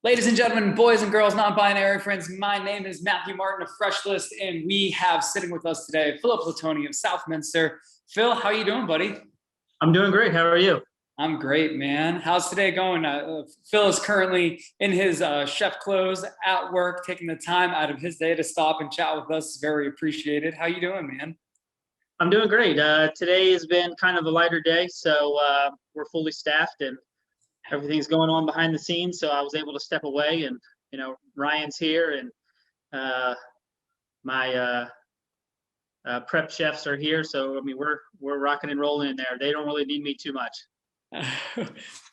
Ladies and gentlemen, boys and girls, non-binary friends, my name is Matthew Martin of Fresh List, and we have sitting with us today Phillip Platoni of Southminster. Phil, how you doing, buddy? I'm doing great. How are you? I'm great, man. How's today going? Phil is currently in his chef clothes at work, taking the time out of his day to stop and chat with us. Very appreciated. How you doing, man? I'm doing great. Today has been kind of a lighter day, so we're fully staffed and everything's going on behind the scenes. So I was able to step away, and Ryan's here, and my prep chefs are here. So I mean, we're rocking and rolling in there. They don't really need me too much.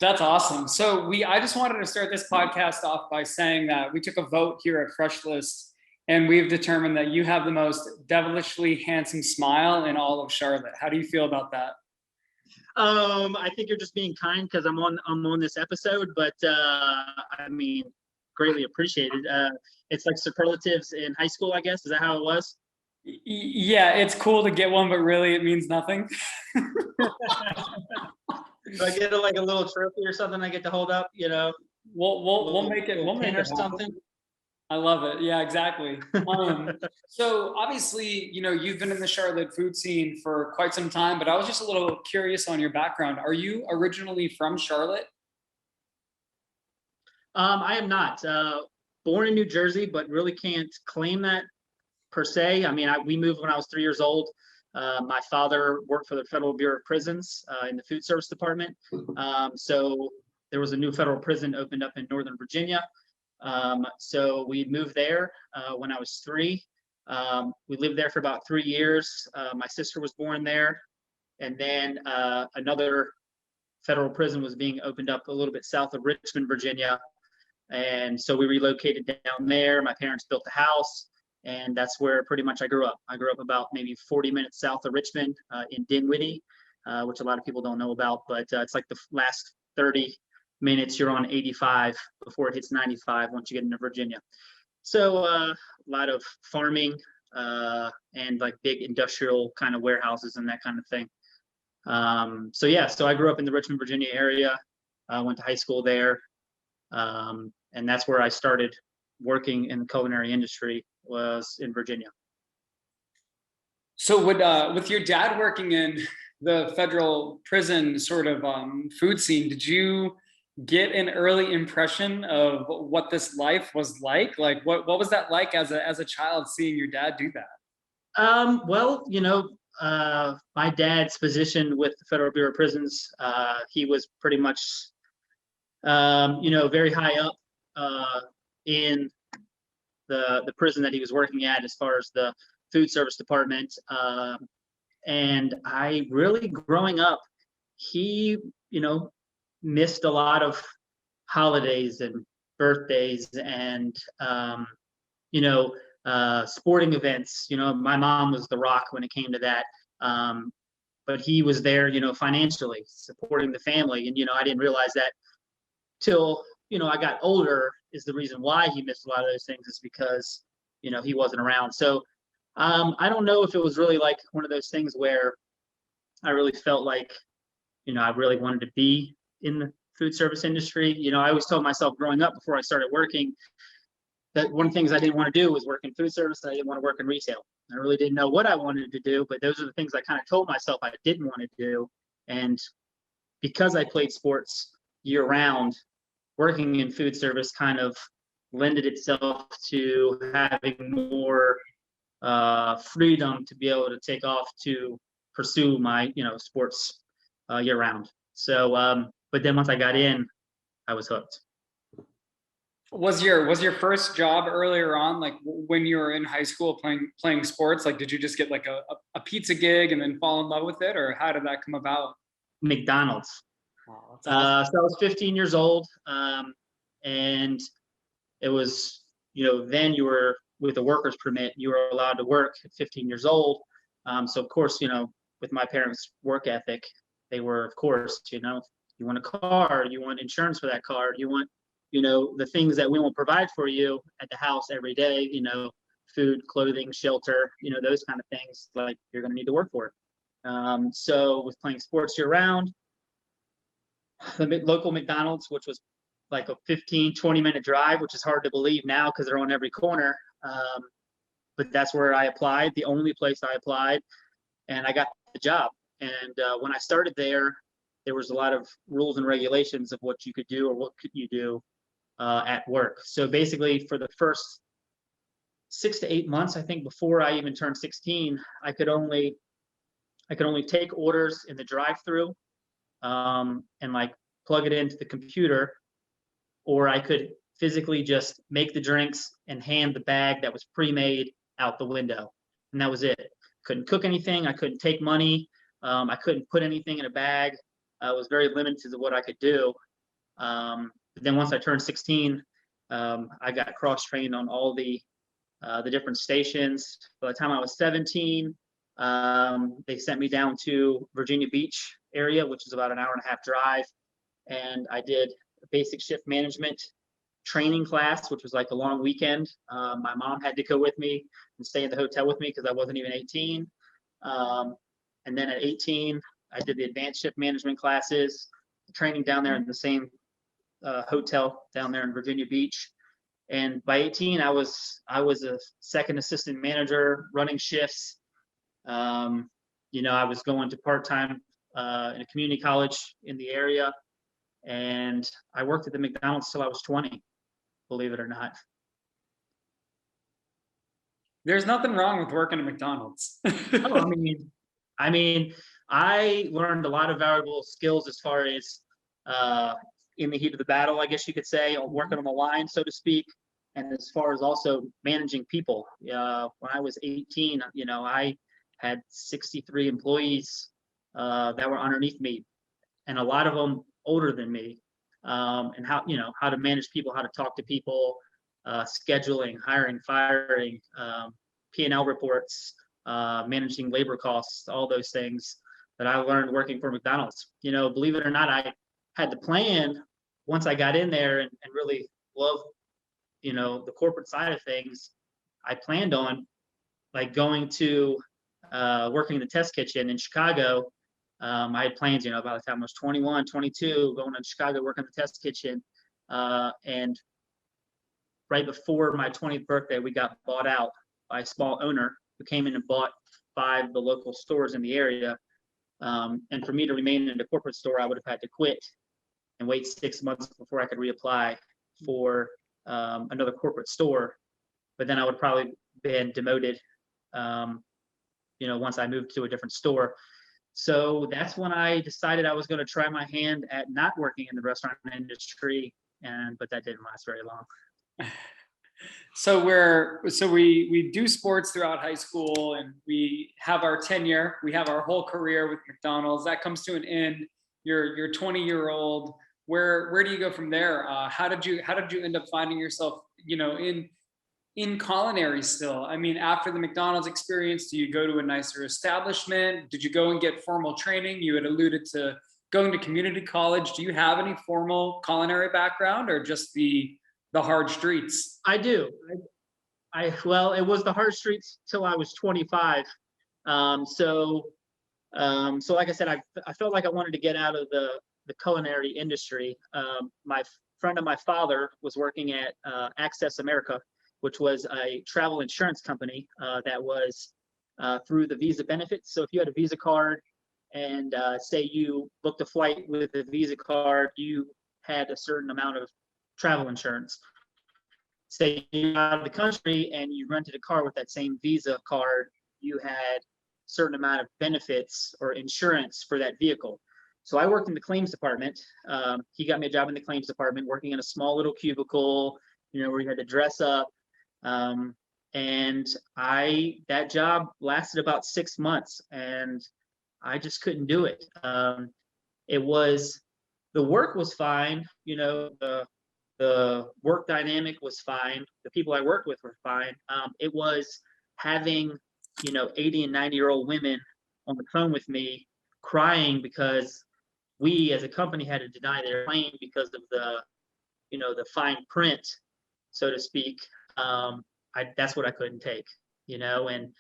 That's awesome. So I just wanted to start this podcast off by saying that we took a vote here at Fresh List, and we've determined that you have the most devilishly handsome smile in all of Charlotte. How do you feel about that? I think you're just being kind because I'm on this episode, but I mean, greatly appreciated. It's like superlatives in high school, I guess. Is that how it was? Yeah, it's cool to get one, but really it means nothing. Do I get like a little trophy or something I get to hold up? We'll make it. We'll make or it something. I love it. Yeah, exactly. So obviously, you've been in the Charlotte food scene for quite some time, but I was just a little curious on your background. Are you originally from Charlotte? I am not. Born in New Jersey, but really can't claim that per se. I mean, we moved when I was 3 years old. My father worked for the Federal Bureau of Prisons in the food service department. So there was a new federal prison opened up in Northern Virginia. So we moved there when I was 3. We lived there for about 3 years. My sister was born there. And then another federal prison was being opened up a little bit south of Richmond, Virginia. And so we relocated down there. My parents built a house, and that's where pretty much I grew up. I grew up about maybe 40 minutes south of Richmond in Dinwiddie, which a lot of people don't know about, but it's like the last 30 minutes you're on 85 before it hits 95 once you get into Virginia. So a lot of farming and like big industrial kind of warehouses and that kind of thing. So I grew up in the Richmond, Virginia area. I went to high school there. And that's where I started working in the culinary industry, was in Virginia. So with your dad working in the federal prison sort of food scene, did you get an early impression of what this life was like? Like what was that like as a child, seeing your dad do that? Well, my dad's position with the Federal Bureau of Prisons, he was pretty much very high up in the prison that he was working at as far as the food service department. And I really, growing up, he, missed a lot of holidays and birthdays and, sporting events. My mom was the rock when it came to that. But he was there, financially supporting the family. And, I didn't realize that till I got older, is the reason why he missed a lot of those things, is because he wasn't around. So I don't know if it was really like one of those things where I really felt like I really wanted to be in the food service industry. I always told myself growing up, before I started working, that one of the things I didn't want to do was work in food service, and I didn't want to work in retail. I really didn't know what I wanted to do, but those are the things I kind of told myself I didn't want to do. And because I played sports year round, working in food service kind of lended itself to having more freedom to be able to take off to pursue my sports year round. So but then once I got in, I was hooked. Was your first job earlier on, like when you were in high school playing sports? Like, did you just get like a pizza gig and then fall in love with it, or how did that come about? McDonald's. Oh, that's awesome. So I was 15 years old, and it was, then you were with a worker's permit, you were allowed to work at 15 years old. So of course, with my parents' work ethic, they were, of course, you want a car, you want insurance for that car, you want, the things that we will provide for you at the house every day, food, clothing, shelter, those kind of things, like you're going to need to work for it. So with playing sports year round, the local McDonald's, which was like a 15-20 minute drive, which is hard to believe now because they're on every corner. But that's where I applied, the only place I applied, and I got the job. And when I started there, there was a lot of rules and regulations of what you could do or what could you do at work. So basically, for the first 6 to 8 months, I think, before I even turned 16, I could only take orders in the drive-through and like plug it into the computer, or I could physically just make the drinks and hand the bag that was pre-made out the window, and that was it. Couldn't cook anything. I couldn't take money. I couldn't put anything in a bag. I was very limited to what I could do. But then once I turned 16, I got cross-trained on all the different stations. By the time I was 17, they sent me down to Virginia Beach area, which is about an hour and a half drive, and I did a basic shift management training class, which was like a long weekend. My mom had to go with me and stay in the hotel with me because I wasn't even 18. And then at 18, I did the advanced shift management classes, training down there in the same hotel down there in Virginia Beach. And by 18, I was a second assistant manager running shifts. I was going to part-time in a community college in the area, and I worked at the McDonald's till I was 20, believe it or not. There's nothing wrong with working at McDonald's. Oh, I mean, I learned a lot of valuable skills as far as in the heat of the battle, I guess you could say, or working on the line, so to speak, and as far as also managing people. When I was 18, I had 63 employees that were underneath me, and a lot of them older than me, and how to manage people, how to talk to people, scheduling, hiring, firing, P&L reports, managing labor costs, all those things that I learned working for McDonald's. Believe it or not, I had the plan once I got in there and really loved, the corporate side of things. I planned on like going to working in the test kitchen in Chicago. I had plans, by the time I was 21, 22, going to Chicago, working in the test kitchen. And right before my 20th birthday, we got bought out by a small owner who came in and bought 5 of the local stores in the area. And for me to remain in the corporate store, I would have had to quit and wait 6 months before I could reapply for another corporate store. But then I would probably been demoted, once I moved to a different store. So that's when I decided I was going to try my hand at not working in the restaurant industry, but that didn't last very long. So we do sports throughout high school, and we have our tenure, we have our whole career with McDonald's. That comes to an end. You're 20-year-old. Where do you go from there? How did you end up finding yourself, in culinary still? I mean, after the McDonald's experience, do you go to a nicer establishment? Did you go and get formal training? You had alluded to going to community college. Do you have any formal culinary background, or just the hard streets? I do. Well, it was the hard streets till I was 25. So like I said, I felt like I wanted to get out of the culinary industry. My friend of my father was working at Access America, which was a travel insurance company that was through the Visa benefits. So if you had a Visa card and say you booked a flight with a Visa card, you had a certain amount of travel insurance. Say you're out of the country and you rented a car with that same Visa card, you had a certain amount of benefits or insurance for that vehicle. So I worked in the claims department. He got me a job in the claims department, working in a small little cubicle, where you had to dress up. And that job lasted about 6 months, and I just couldn't do it. The work was fine, the work dynamic was fine. The people I worked with were fine. It was having, 80 and 90-year-old women on the phone with me crying because we as a company had to deny their claim because of the fine print, so to speak. That's what I couldn't take, and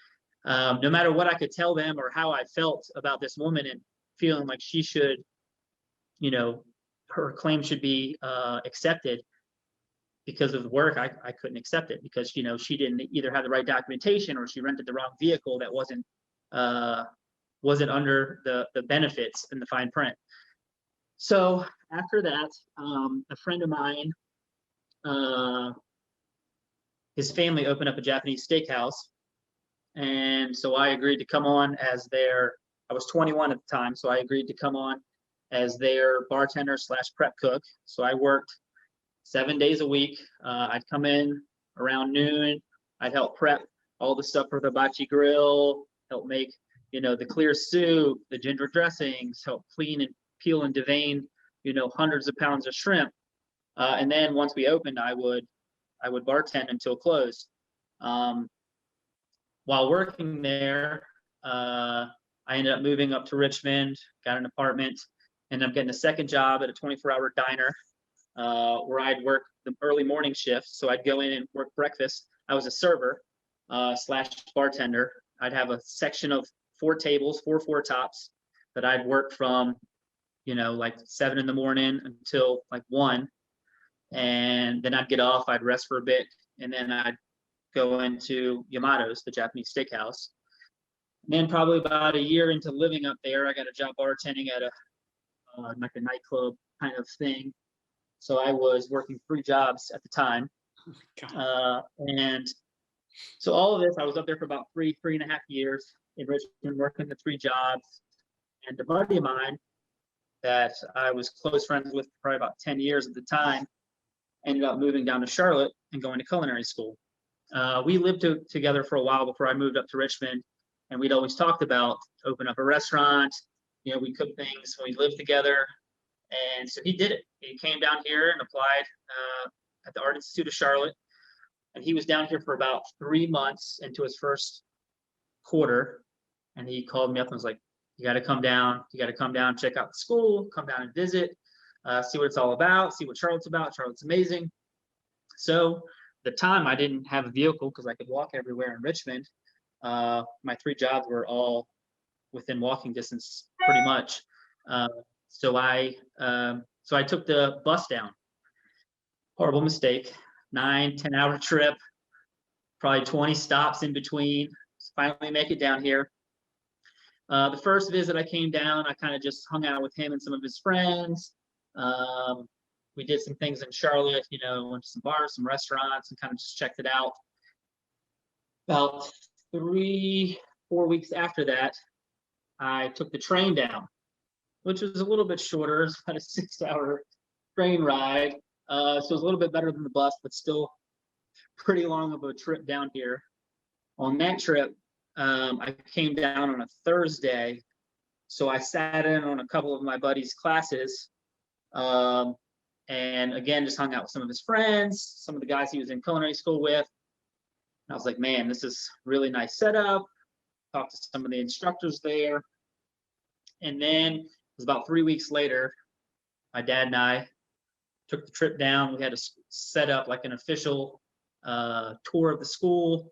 no matter what I could tell them or how I felt about this woman and feeling like she should, her claim should be accepted because of the work. I couldn't accept it because, she didn't either have the right documentation or she rented the wrong vehicle that wasn't under the benefits in the fine print. So after that, a friend of mine, his family opened up a Japanese steakhouse. And so I agreed to come on as I was 21 at the time. So I agreed to come on as their bartender / prep cook. So I worked 7 days a week. I'd come in around noon. I'd help prep all the stuff for the hibachi grill, help make, the clear soup, the ginger dressings, help clean and peel and devein, hundreds of pounds of shrimp. And then once we opened, I would bartend until close. While working there, I ended up moving up to Richmond, got an apartment, and I'm getting a second job at a 24-hour diner where I'd work the early morning shift. So I'd go in and work breakfast. I was a server / bartender. I'd have a section of 4 tables, 4 tops that I'd work from, like 7 in the morning until like 1. And then I'd get off, I'd rest for a bit, and then I'd go into Yamato's, the Japanese steakhouse. And then probably about a year into living up there, I got a job bartending at like a nightclub kind of thing. So I was working 3 jobs at the time. And so all of this, I was up there for about 3.5 years in Richmond, working the 3 jobs. And a buddy of mine that I was close friends with for probably about 10 years at the time ended up moving down to Charlotte and going to culinary school. We lived together for a while before I moved up to Richmond, and we'd always talked about open up a restaurant. We cook things when we lived together. And so he did it. He came down here and applied at the Art Institute of Charlotte. And he was down here for about 3 months into his first quarter. And he called me up and was like, you got to come down. You got to come down, check out the school, come down and visit, see what it's all about, see what Charlotte's about. Charlotte's amazing. So at the time, I didn't have a vehicle because I could walk everywhere in Richmond. My 3 jobs were all within walking distance pretty much. So I took the bus down. Horrible mistake. 9-10 hour trip, probably 20 stops in between. Finally make it down here. The first visit I came down, I kind of just hung out with him and some of his friends. We did some things in Charlotte, went to some bars, some restaurants, and kind of just checked it out. About 3-4 weeks after that, I took the train down, which was a little bit shorter. It was about a 6-hour train ride. So it was a little bit better than the bus, but still pretty long of a trip down here. On that trip, I came down on a Thursday. So I sat in on a couple of my buddies' classes. And again, just hung out with some of his friends, some of the guys he was in culinary school with. And I was like, man, this is really nice setup. Talked to some of the instructors there. And then it was about 3 weeks later, my dad and I took the trip down. We had to set up like an official tour of the school.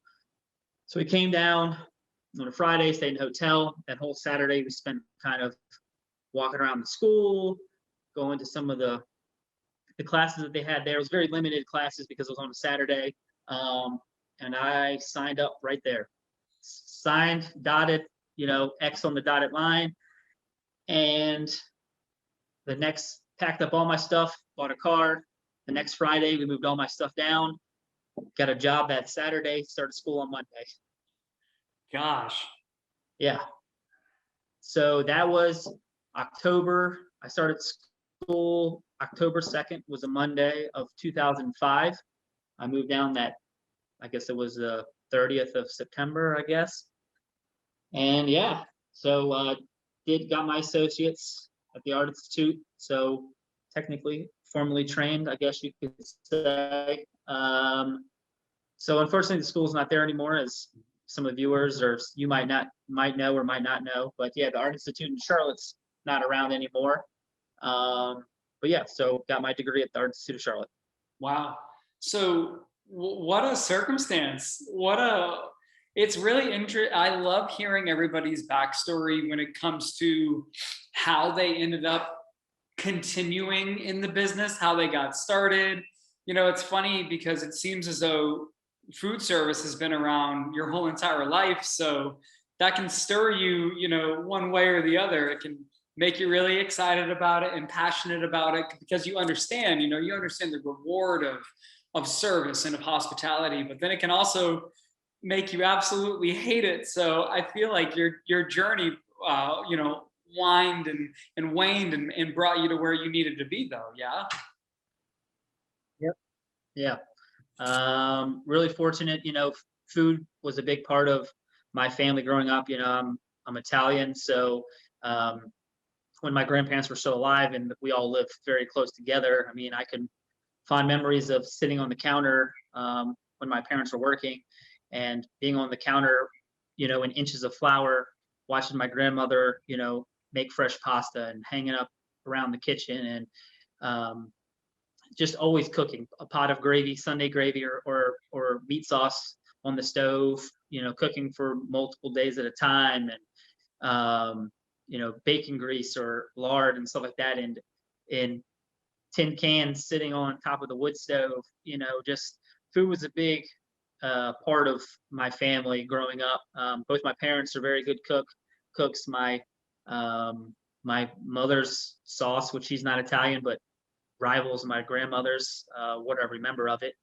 So we came down on a Friday, stayed in a hotel. That whole Saturday, we spent kind of walking around the school, going to some of the classes that they had there. It was very limited classes because it was on a Saturday. And I signed up right there. Signed, dotted, X on the dotted line. And packed up all my stuff, bought a car. The next Friday, we moved all my stuff down, got a job that Saturday, started school on Monday. Gosh. Yeah. So that was October. I started school October 2nd was a Monday of 2005. I moved down I guess it was the 30th of September, I guess. And yeah, so got my associates at the Art Institute. So technically, formally trained, I guess you could say. So unfortunately, the school's not there anymore, as some of the viewers or you might know or might not know. But yeah, the Art Institute in Charlotte's not around anymore. But yeah, so got my degree at the Art Institute of Charlotte. Wow. So what a circumstance. It's really interesting. I love hearing everybody's backstory when it comes to how they ended up continuing in the business, how they got started. You know, it's funny because it seems as though food service has been around your whole entire life. So that can stir you, you know, one way or the other. It can make you really excited about it and passionate about it because you understand, you know, you understand the reward of service and of hospitality, but then it can also make you absolutely hate it. So I feel like your journey, you know, whined and waned and brought you to where you needed to be, though. Yeah. Yep. Yeah. Really fortunate, you know, food was a big part of my family growing up. You know, I'm Italian, so um, when my grandparents were still alive and we all lived very close together, I mean, I can fond memories of sitting on the counter when my parents were working and being on the counter, you know, in inches of flour, watching my grandmother, you know, make fresh pasta and hanging up around the kitchen and um, just always cooking a pot of gravy, Sunday gravy or meat sauce on the stove, you know, cooking for multiple days at a time and you know, bacon grease or lard and stuff like that and in tin cans sitting on top of the wood stove, you know, just food was a big part of my family growing up. Both my parents are very good cooks. My mother's sauce, which she's not Italian, but rivals my grandmother's, what I remember of it.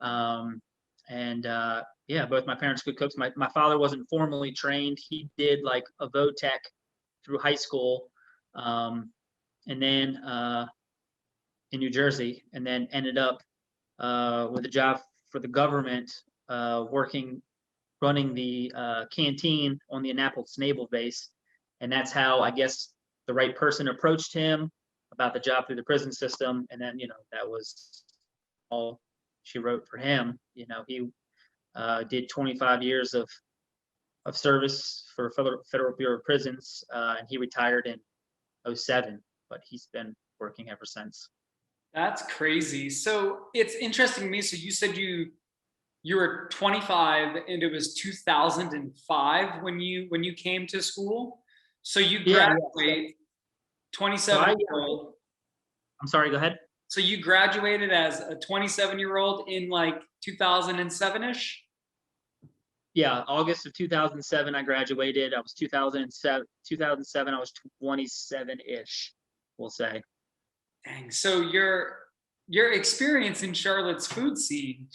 Um, and yeah, both my parents good cooks. My father wasn't formally trained. He did like a vo-tech through high school, and then in New Jersey, and then ended up with a job for the government, working running the canteen on the Annapolis Naval Base, and that's how I guess the right person approached him about the job through the prison system, and then you know that was all she wrote for him. You know, he did 25 years of service for Federal Bureau of Prisons, and he retired in '07, but he's been working ever since. That's crazy. So it's interesting to me. So you said you were 25 and it was 2005 when you came to school. So you Yeah, yeah. graduate So 27 I, year old. I'm sorry. Go ahead. So you graduated as a 27-year-old in like 2007-ish? Yeah, August of 2007, I graduated. I was 2007. I was 27-ish, we'll say. Dang. So your experience in Charlotte's food scene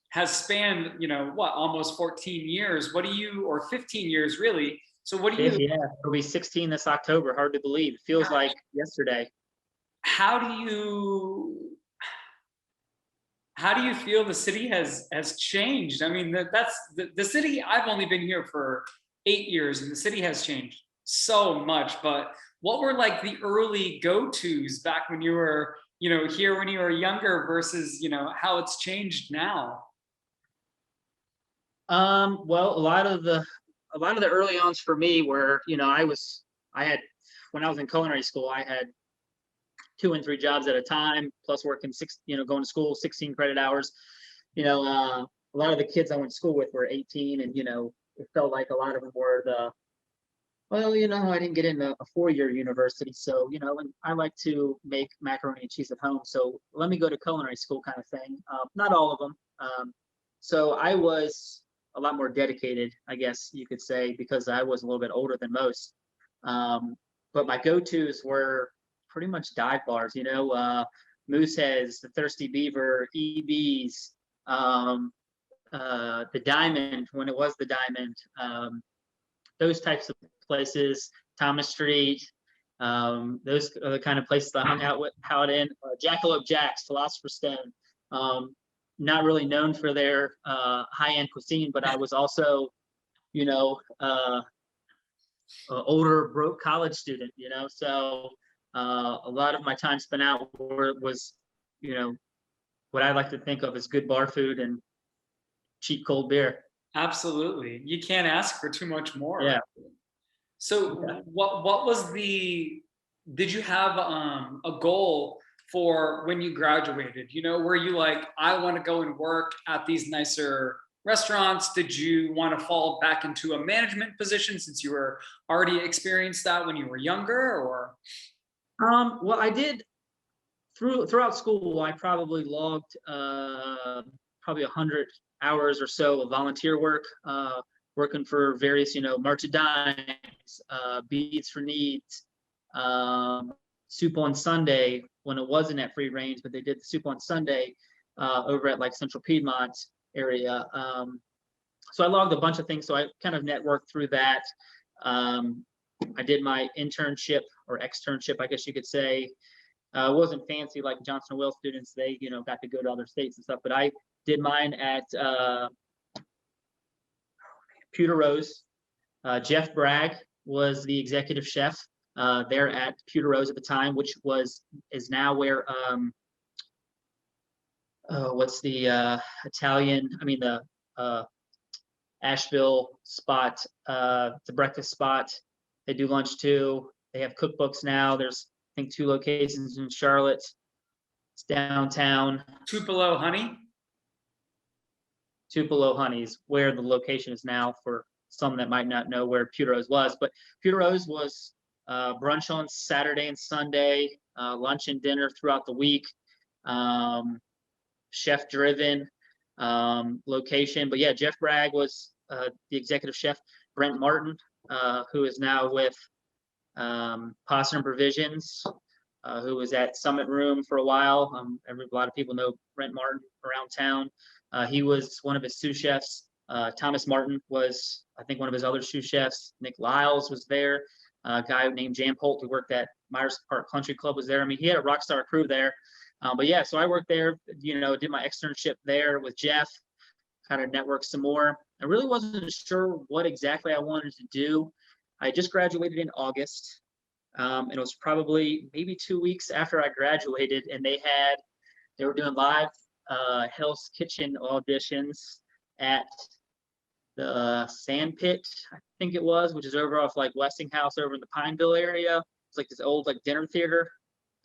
has spanned, you know, what, almost 14 years. What do you, or 15 years really. So what do you, Yeah, it'll be 16 this October. Hard to believe. It feels like yesterday. how do you how do you feel the city has changed? I mean, that's the city. I've only been here for 8 years, and the city has changed so much. But what were like the early go-tos back when you were, you know, here when you were younger versus, you know, how it's changed now? Well, a lot of the early ons for me were, you know, I had when I was in culinary school, I had 2 and 3 jobs at a time, plus working you know, going to school 16 credit hours. You know, a lot of the kids I went to school with were 18, and you know, it felt like a lot of them were well, you know, I didn't get into a 4-year university, so you know, and I like to make macaroni and cheese at home, so let me go to culinary school kind of thing. Not all of them. So I was a lot more dedicated, I guess you could say, because I was a little bit older than most. Um, but my go-tos were pretty much dive bars, you know, Mooseheads, the Thirsty Beaver, EB's, the Diamond when it was the Diamond, those types of places, Thomas Street. Those are the kind of places I hung out in. Jackalope Jack's, Philosopher's Stone. Not really known for their high-end cuisine, but I was also, you know, older broke college student, you know, so a lot of my time spent out was, you know, what I like to think of as good bar food and cheap cold beer. Absolutely. You can't ask for too much more. Yeah. So Yeah. what was did you have a goal for when you graduated? You know, were you like, I want to go and work at these nicer restaurants? Did you want to fall back into a management position since you were already experienced that when you were younger, or? Well, throughout school, I probably logged probably 100 hours or so of volunteer work, working for various, March of Dimes, Beads for Needs, Soup on Sunday when it wasn't at free range, but they did the Soup on Sunday over at like Central Piedmont area. So I logged a bunch of things. So I kind of networked through that. I did my internship or externship, I guess you could say. It wasn't fancy like Johnson & Wales students. They, got to go to other states and stuff. But I did mine at Pewter Rose. Jeff Bragg was the executive chef there at Pewter Rose at the time, which is now where what's the Italian? I mean the Asheville spot. It's a breakfast spot. They do lunch too. They have cookbooks now. There's, I think, 2 locations in Charlotte. It's downtown. Tupelo Honey. Tupelo Honey's where the location is now for some that might not know where Pewter Rose was. But Pewter Rose was brunch on Saturday and Sunday, lunch and dinner throughout the week, chef-driven location. But yeah, Jeff Bragg was the executive chef. Brent Martin, who is now with Pasta and Provisions, who was at Summit Room for a while. A lot of people know Brent Martin around town. He was one of his sous chefs. Thomas Martin was, I think, one of his other sous chefs. Nick Lyles was there. A guy named Jan Holt, who worked at Myers Park Country Club, was there. I mean, he had a rock star crew there. But yeah, so I worked there, did my externship there with Jeff, kind of networked some more. I really wasn't sure what exactly I wanted to do. I just graduated in August, and it was probably maybe 2 weeks after I graduated, and they were doing live Hell's Kitchen auditions at the Sand Pit, I think it was, which is over off like Westinghouse over in the Pineville area. It's like this old like dinner theater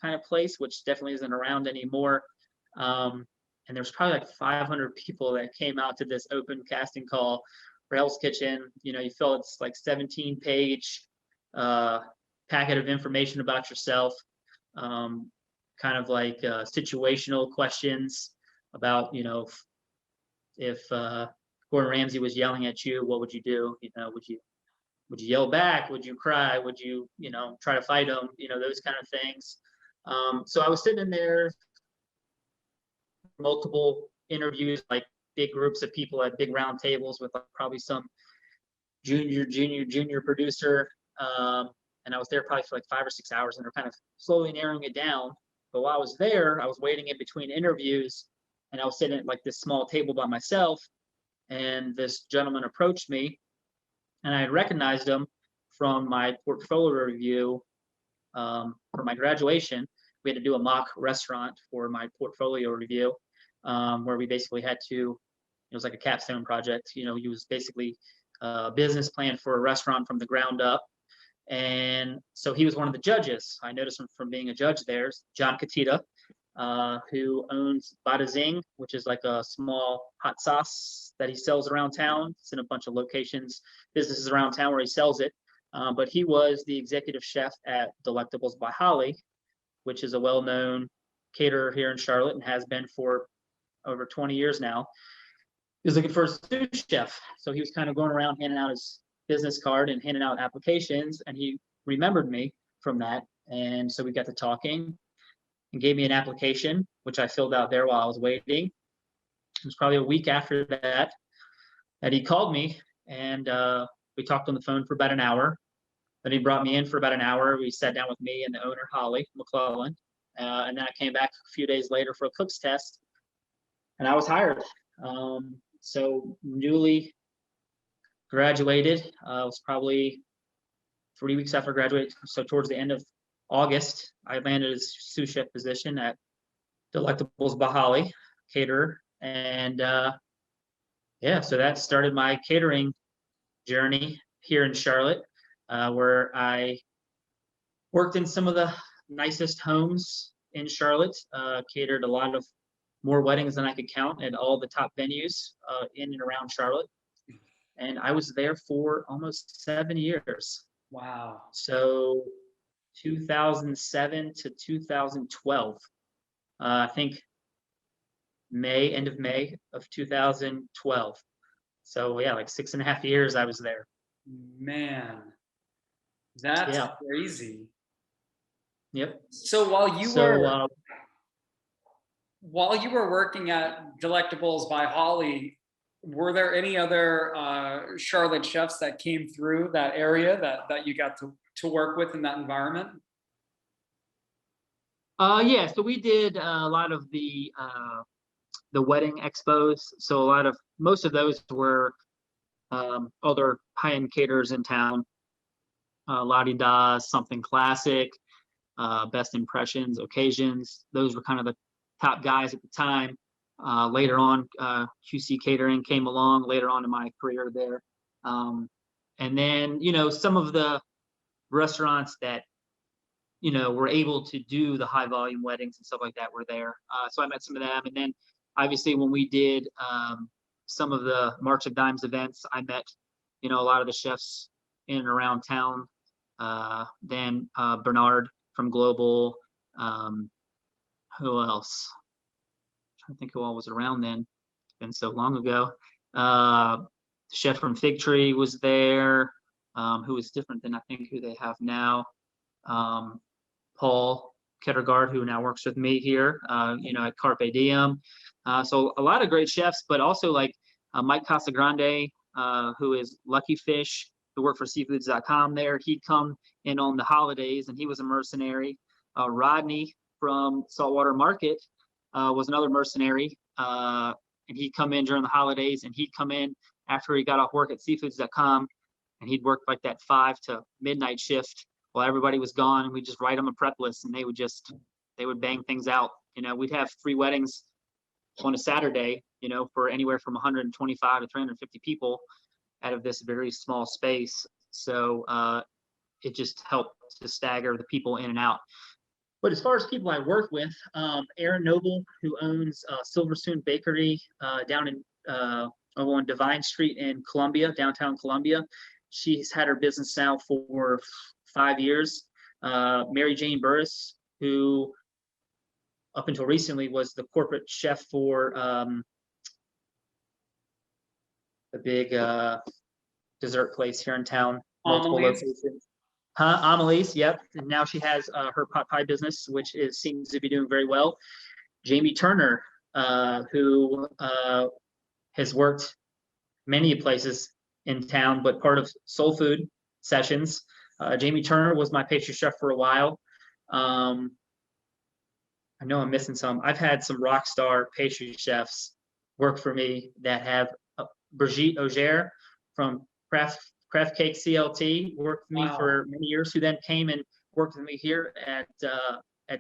kind of place, which definitely isn't around anymore. And there's probably like 500 people that came out to this open casting call for Hell's Kitchen. You fill it's like 17-page packet of information about yourself, kind of like situational questions about, if Gordon Ramsay was yelling at you, what would you do? Would you yell back? Would you cry? Would you, try to fight him? Those kind of things. So I was sitting in there, multiple interviews, like big groups of people at big round tables with like probably some junior producer. And I was there probably for like 5 or 6 hours, and they're kind of slowly narrowing it down. But while I was there, I was waiting in between interviews, and I was sitting at like this small table by myself, and this gentleman approached me, and I had recognized him from my portfolio review for my graduation. We had to do a mock restaurant for my portfolio review, where we basically had to, it was like a capstone project. He was basically a business plan for a restaurant from the ground up. And so he was one of the judges. I noticed him from being a judge there, John Catita, who owns Bada Zing, which is like a small hot sauce that he sells around town. It's in a bunch of locations, businesses around town where he sells it. But he was the executive chef at Delectables by Holly, which is a well-known caterer here in Charlotte and has been for over 20 years now. He was looking for a sous chef. So he was kind of going around handing out his business card and handing out applications, and he remembered me from that. And so we got to talking and gave me an application, which I filled out there while I was waiting. It was probably a week after that he called me, and we talked on the phone for about an hour. Then he brought me in for about an hour. We sat down with me and the owner, Holly McClellan. And then I came back a few days later for a cook's test, and I was hired. So newly graduated. It was probably 3 weeks after I graduated. So towards the end of August, I landed a sous chef position at Delectables by Holly, caterer. And yeah, so that started my catering journey here in Charlotte, where I worked in some of the nicest homes in Charlotte, catered a lot of more weddings than I could count at all the top venues in and around Charlotte. And I was there for almost 7 years. Wow. So 2007 to 2012. I think end of May of 2012. So yeah, like 6.5 years I was there. Man, that's Yeah. crazy. Yep. So So while you were working at Delectables by Holly, were there any other Charlotte chefs that came through that area that you got to work with in that environment? yeah, so we did a lot of the wedding expos. So most of those were other high-end caterers in town. Lottie Da's, Something Classic, Best Impressions, Occasions. Those were kind of the top guys at the time. Later on, QC Catering came along later on in my career there. And then, some of the restaurants that, were able to do the high volume weddings and stuff like that were there. So I met some of them. And then obviously when we did some of the March of Dimes events, I met, a lot of the chefs in and around town. Then Bernard from Global. Who else? I'm trying to think who all was around then. It's been so long ago. The chef from Fig Tree was there, who was different than I think who they have now. Paul Kettergaard, who now works with me here, at Carpe Diem. So a lot of great chefs, but also like Mike Casagrande, who is Lucky Fish, who worked for seafoods.com there. He'd come in on the holidays and he was a mercenary. Rodney from Saltwater Market was another mercenary. And he'd come in during the holidays and he'd come in after he got off work at seafoods.com and he'd work like that 5 to midnight shift while everybody was gone, and we'd just write them a prep list and they would bang things out. We'd have 3 weddings on a Saturday, for anywhere from 125 to 350 people out of this very small space. So it just helped to stagger the people in and out. But as far as people I work with, Erin Noble, who owns Silver Spoon Bakery down in on Divine Street in Columbia, downtown Columbia. She's had her business now for 5 years. Mary Jane Burris, who up until recently was the corporate chef for the big dessert place here in town, multiple locations. Amelie's, yep. And now she has her pot pie business, which seems to be doing very well. Jamie Turner, who has worked many places in town, but part of Soul Food Sessions. Jamie Turner was my pastry chef for a while. I know I'm missing some. I've had some rock star pastry chefs work for me that have Brigitte Auger from Craft Cake CLT worked with me for many years, who then came and worked with me here at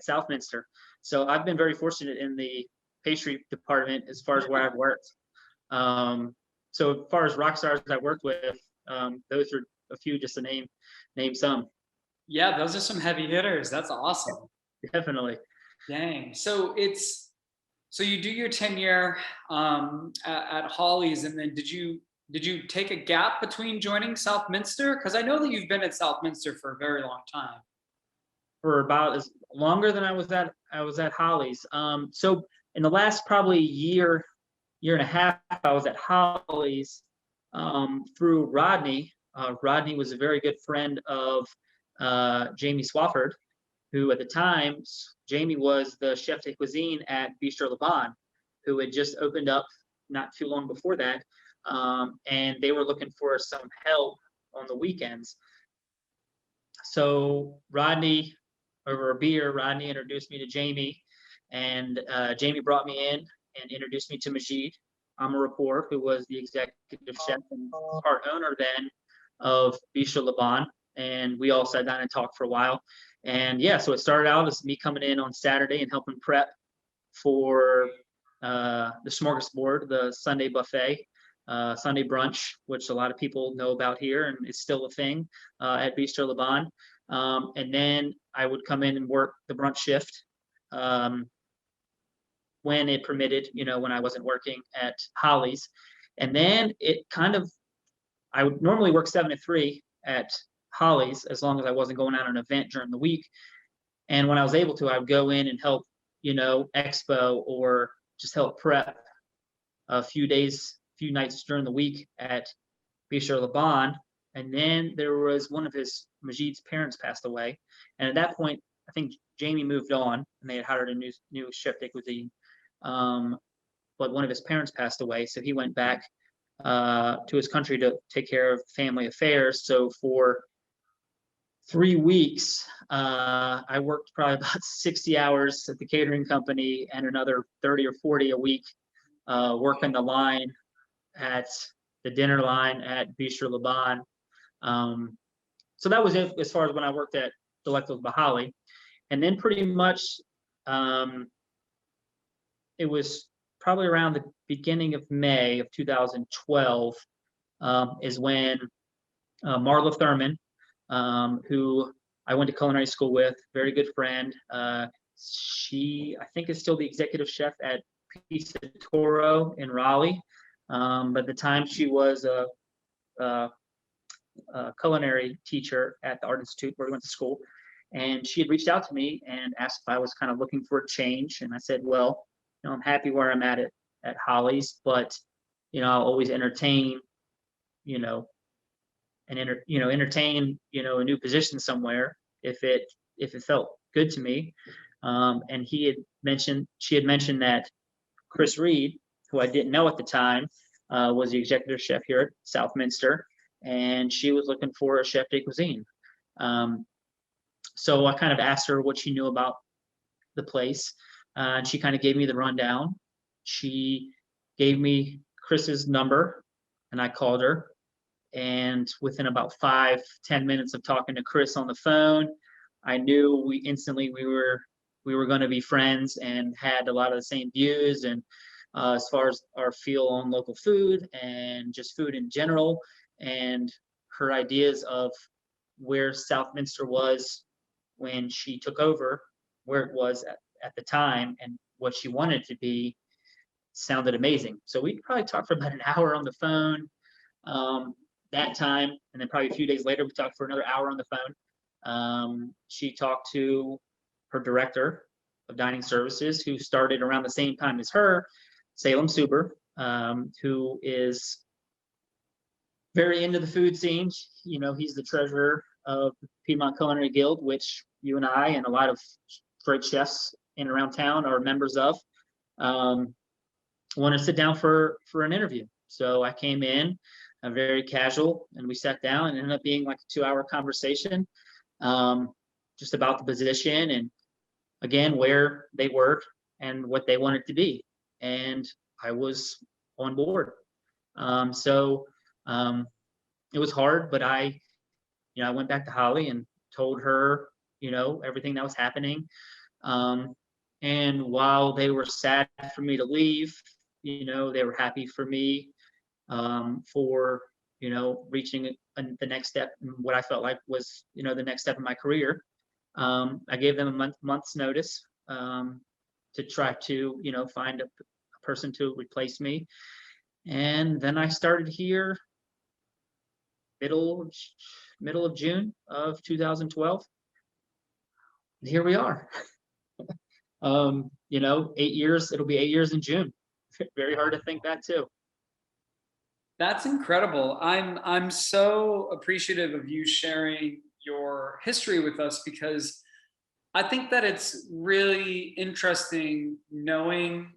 Southminster. So I've been very fortunate in the pastry department as far as where I've worked. So as far as rock stars I worked with, those are a few just to name some. Yeah, those are some heavy hitters. That's awesome. Definitely. Dang. So you do your tenure at Holly's, and then did you take a gap between joining Southminster? Because I know that you've been at Southminster for a very long time. For about as longer than I was at Holly's. So in the last probably year and a half, I was at Holly's through Rodney. Rodney was a very good friend of Jamie Swafford, who at the time, Jamie was the chef de cuisine at Bistro Le Bon, who had just opened up not too long before that. And they were looking for some help on the weekends. So Rodney, over a beer, Rodney introduced me to Jamie, and Jamie brought me in and introduced me to Majid Amarapur, who was the executive chef and part owner then of Bistro Le Bon. And we all sat down and talked for a while. And yeah, so it started out as me coming in on Saturday and helping prep for the smorgasbord, the Sunday buffet, Sunday brunch, which a lot of people know about here and is still a thing at Bistro Le Bon. And then I would come in and work the brunch shift when it permitted, when I wasn't working at Holly's. And then I would normally work 7 to 3 at Holly's as long as I wasn't going out on an event during the week. And when I was able to, I would go in and help, expo or just help prep a few nights during the week at Bistro Laban. And then there was Majid's parents passed away. And at that point, I think Jamie moved on and they had hired a new chef de cuisine. But one of his parents passed away. So he went back to his country to take care of family affairs. So for 3 weeks, I worked probably about 60 hours at the catering company and another 30 or 40 a week working the line at the dinner line at Bistro Laban. So that was it as far as when I worked at Delectable Bahali. And then pretty much it was probably around the beginning of May of 2012 is when Marla Thurman, who I went to culinary school with, very good friend. She, I think, is still the executive chef at Pizza Toro in Raleigh. But at the time, she was a culinary teacher at the Art Institute where we went to school. And she had reached out to me and asked if I was kind of looking for a change. And I said, well, I'm happy where I'm at Holly's, but, I'll always entertain, entertain, a new position somewhere if it felt good to me. And she had mentioned that Chris Reed, who I didn't know at the time, was the executive chef here at Southminster, and she was looking for a chef de cuisine. So I kind of asked her what she knew about the place, and she kind of gave me the rundown. She gave me Chris's number, and I called her. And within about 5-10 minutes of talking to Chris on the phone, I knew we were going to be friends and had a lot of the same views, and as far as our feel on local food and just food in general, and her ideas of where Southminster was when she took over, where it was at the time, and what she wanted to be, sounded amazing. So we probably talked for about an hour on the phone that time, and then probably a few days later we talked for another hour on the phone. She talked to her director of dining services, who started around the same time as her, Salem Suber, who is very into the food scene. He's the treasurer of the Piedmont Culinary Guild, which you and I and a lot of great chefs in and around town are members of. Wanted to sit down for an interview. So I came in, very casual, and we sat down, and ended up being like a 2-hour conversation just about the position and, again, where they were and what they wanted to be. And I was on board. It was hard, but I went back to Holly and told her, everything that was happening. And while they were sad for me to leave, they were happy for me for, reaching the next step, what I felt like was, the next step in my career. I gave them a month's notice to try to, find a person to replace me. And then I started here middle of June of 2012. And here we are. 8 years, it'll be 8 years in June. Very hard to think that too. That's incredible. I'm so appreciative of you sharing your history with us, because I think that it's really interesting knowing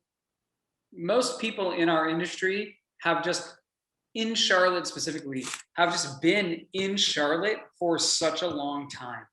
most people in our industry have just, in Charlotte specifically, have just been in Charlotte for such a long time.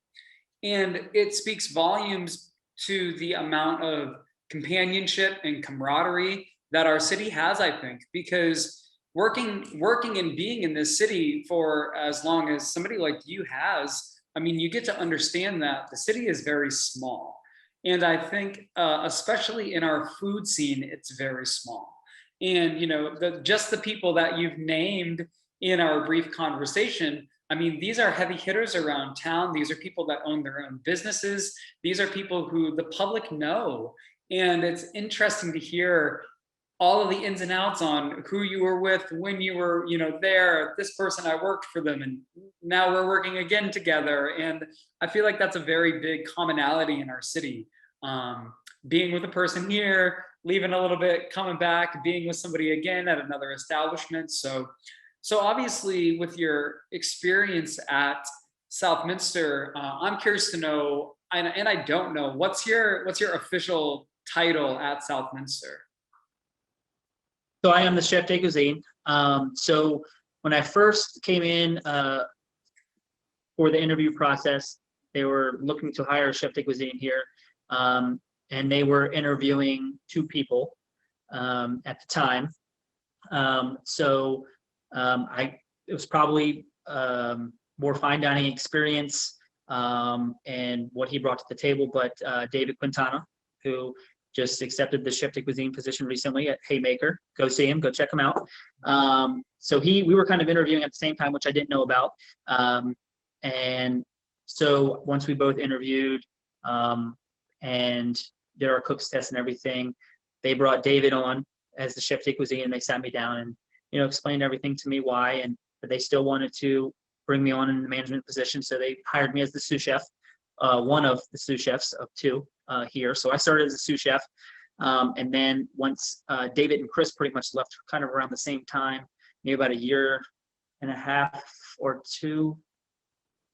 And it speaks volumes to the amount of companionship and camaraderie that our city has, I think, because working and being in this city for as long as somebody like you has, I mean, you get to understand that the city is very small. And I think, especially in our food scene, it's very small. And, just the people that you've named in our brief conversation, I mean, these are heavy hitters around town. These are people that own their own businesses. These are people who the public know. And it's interesting to hear all of the ins and outs on who you were with when you were, there. This person, I worked for them, and now we're working again together. And I feel like that's a very big commonality in our city. being with a person here, leaving a little bit, coming back, being with somebody again at another establishment. So obviously, with your experience at Southminster, I'm curious to know, and I don't know, what's your official title at Southminster? So I am the chef de cuisine. So when I first came in for the interview process, they were looking to hire a chef de cuisine here, and they were interviewing two people at the time. It was probably more fine dining experience and what he brought to the table, but David Quintana, who just accepted the chef de cuisine position recently at Haymaker. Go see him, go check him out. We were kind of interviewing at the same time, which I didn't know about. And so once we both interviewed and did our cooks test and everything, they brought David on as the chef de cuisine, and they sat me down and, explained everything to me why, and that they still wanted to bring me on in the management position. So they hired me as the sous chef, one of the sous chefs of two here. So I started as a sous chef. And then once David and Chris pretty much left kind of around the same time, maybe about a year and a half or two,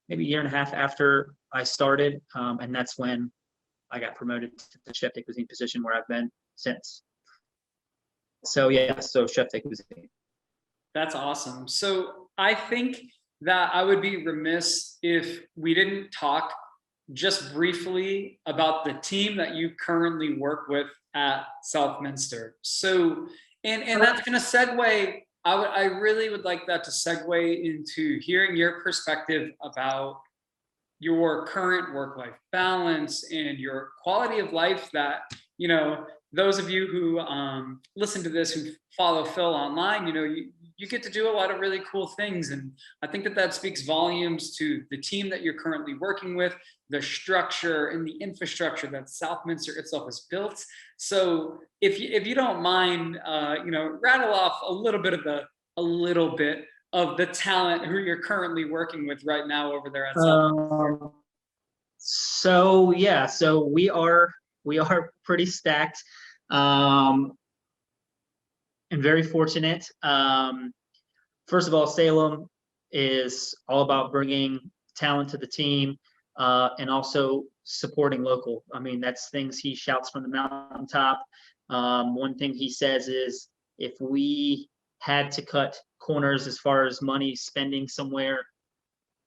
maybe a year and a half after I started. And that's when I got promoted to the chef de cuisine position where I've been since. So yeah, so chef de cuisine. That's awesome. So I think that I would be remiss if we didn't talk just briefly about the team that you currently work with at Southminster. So, and that's going to segue. I really would like that to segue into hearing your perspective about your current work-life balance and your quality of life that, those of you who listen to this, who follow Phil online, you get to do a lot of really cool things. And I think that speaks volumes to the team that you're currently working with, the structure and the infrastructure that Southminster itself has built. So if you don't mind, rattle off a little bit of the talent who you're currently working with right now over there at Southminster. So we are pretty stacked. And very fortunate. First of all, Salem is all about bringing talent to the team and also supporting local. I mean, that's things he shouts from the mountaintop. One thing he says is, if we had to cut corners as far as money spending somewhere,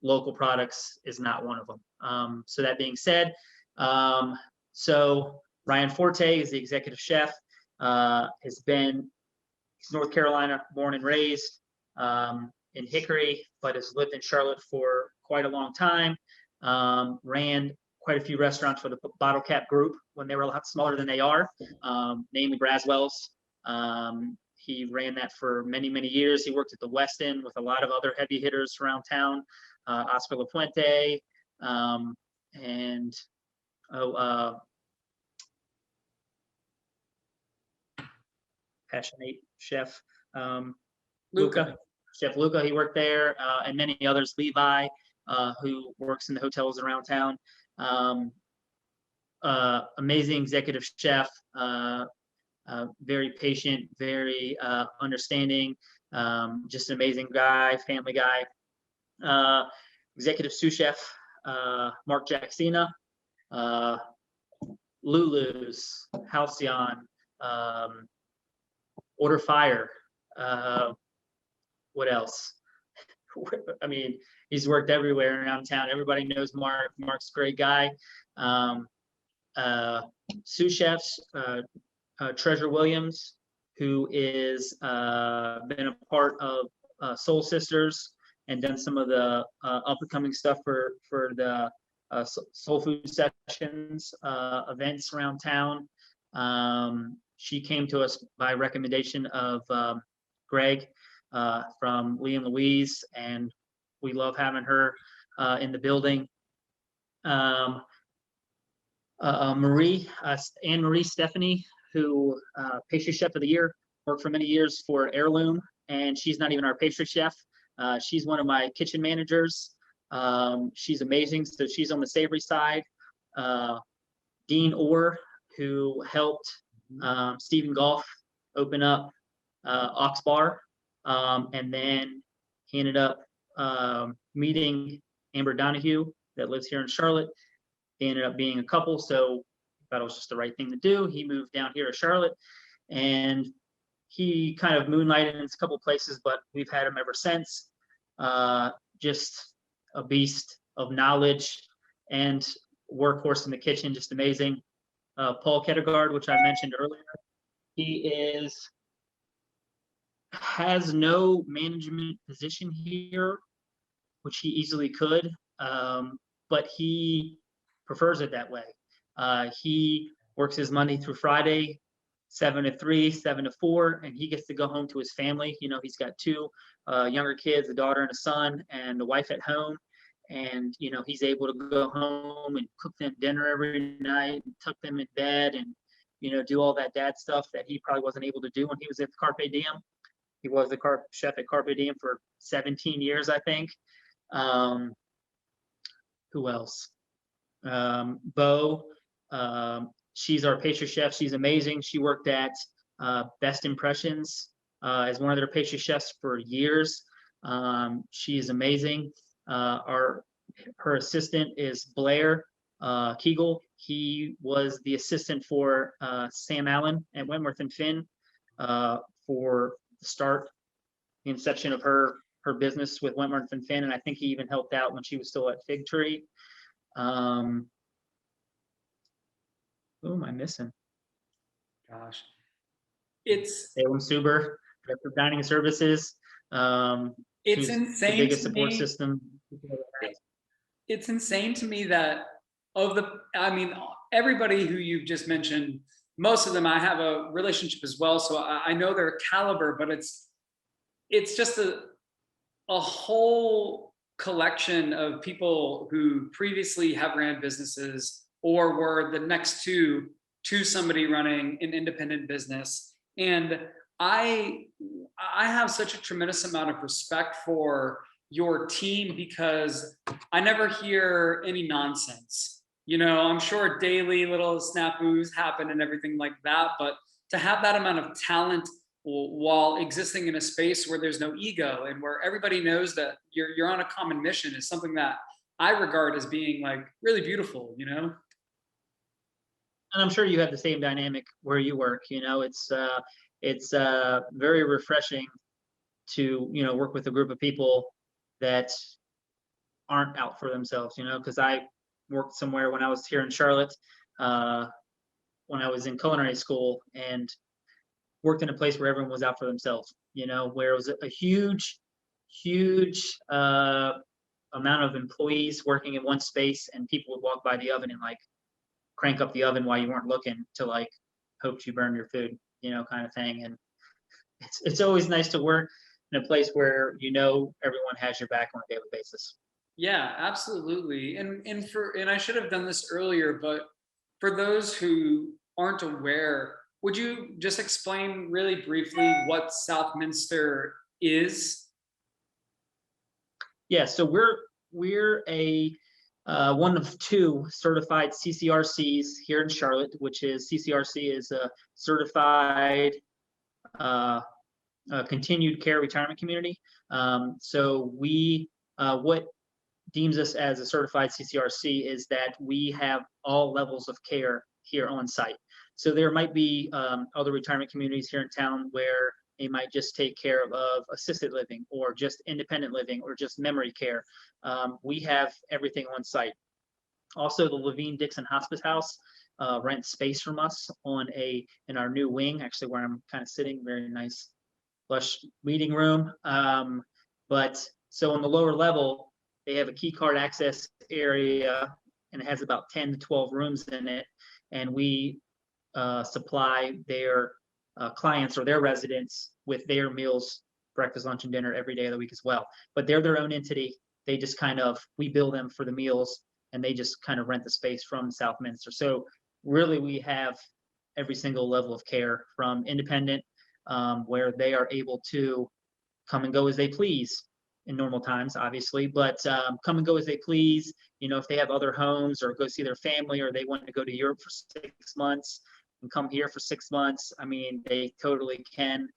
local products is not one of them. So that being said, so Ryan Forte is the executive chef. He's North Carolina born and raised in Hickory, but has lived in Charlotte for quite a long time. Ran quite a few restaurants for the Bottle Cap Group when they were a lot smaller than they are, namely Braswell's. He ran that for many, many years. He worked at the West End with a lot of other heavy hitters around town, Oscar La Puente, passionate chef Luca. Chef Luca, he worked there, and many others. Levi, who works in the hotels around town. Amazing executive chef, very patient, very understanding, just an amazing guy, family guy. Executive sous chef Mark Jacksina, Lulu's, Halcyon, Order Fire. What else? I mean, he's worked everywhere around town. Everybody knows Mark. Mark's a great guy. Sous chefs, Treasure Williams, who is been a part of Soul Sisters and done some of the up and coming stuff for the Soul Food Sessions events around town. She came to us by recommendation of Greg from Lee and Louise, and we love having her in the building. Anne Marie Stephanie, who pastry chef of the year, worked for many years for Heirloom, and she's not even our pastry chef. She's one of my kitchen managers. She's amazing. So she's on the savory side. Dean Orr, who helped Stephen Goff open up Ox Bar. And then he ended up meeting Amber Donahue that lives here in Charlotte. They ended up being a couple, so thought it was just the right thing to do. He moved down here to Charlotte, and he kind of moonlighted in a couple places, but we've had him ever since. Just a beast of knowledge and workhorse in the kitchen, just amazing. Paul Kettegard, which I mentioned earlier, he has no management position here, which he easily could, but he prefers it that way. He works his Monday through Friday, 7 to 3, 7 to 4, and he gets to go home to his family. You know, he's got two younger kids, a daughter and a son, and a wife at home. And, you know, he's able to go home and cook them dinner every night and tuck them in bed and, you know, do all that dad stuff that he probably wasn't able to do when he was at Carpe Diem. He was the chef at Carpe Diem for 17 years, I think. Who else? Bo, she's our pastry chef. She's amazing. She worked at Best Impressions as one of their pastry chefs for years. She is amazing. Her assistant is Blair Kegel. He was the assistant for Sam Allen at Wentworth and Finn for the start, the inception of her business with Wentworth and Finn, and I think he even helped out when she was still at Fig Tree. Who am I missing? Gosh, it's Salem Suber, Director of Dining and Services. it's insane. The biggest support system. It's insane to me that everybody who you've just mentioned, most of them I have a relationship as well, so I know their caliber, but it's just a whole collection of people who previously have ran businesses or were the next to somebody running an independent business. And I have such a tremendous amount of respect for your team because I never hear any nonsense. You know, I'm sure daily little snafus happen and everything like that, but to have that amount of talent while existing in a space where there's no ego and where everybody knows that you're on a common mission is something that I regard as being like really beautiful, you know? And I'm sure you have the same dynamic where you work. You know, it's very refreshing to, you know, work with a group of people that aren't out for themselves, you know, because I worked somewhere when I was here in Charlotte, when I was in culinary school, and worked in a place where everyone was out for themselves, you know, where it was a huge amount of employees working in one space, and people would walk by the oven and like crank up the oven while you weren't looking to like hope you burn your food, you know, kind of thing. And it's always nice to work in a place where, you know, everyone has your back on a daily basis. Yeah, absolutely. And I should have done this earlier, but for those who aren't aware, would you just explain really briefly what Southminster is? Yeah, so we're a one of two certified CCRCs here in Charlotte, which is CCRC is a certified continued care retirement community. So what deems us as a certified CCRC is that we have all levels of care here on site. So there might be other retirement communities here in town where they might just take care of assisted living or just independent living or just memory care. We have everything on site. Also, the Levine Dixon Hospice House rents space from us in our new wing, actually where I'm kind of sitting, very nice, lush meeting room. But so on the lower level, they have a key card access area, and it has about 10 to 12 rooms in it. And we supply their clients or their residents with their meals, breakfast, lunch, and dinner every day of the week as well. But they're their own entity. They just we bill them for the meals, and they just kind of rent the space from Southminster. So really we have every single level of care, from independent, where they are able to come and go as they please, in normal times, obviously, but come and go as they please. If they have other homes or go see their family, or they want to go to Europe for 6 months and come here for 6 months, I mean, they totally can.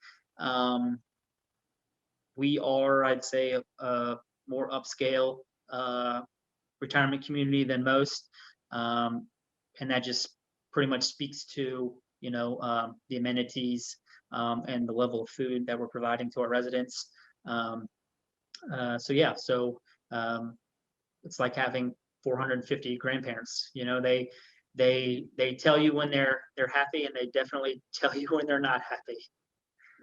We are, I'd say, a more upscale retirement community than most. And that just pretty much speaks to, the amenities and the level of food that we're providing to our residents. So it's like having 450 grandparents. They tell you when they're happy, and they definitely tell you when they're not happy.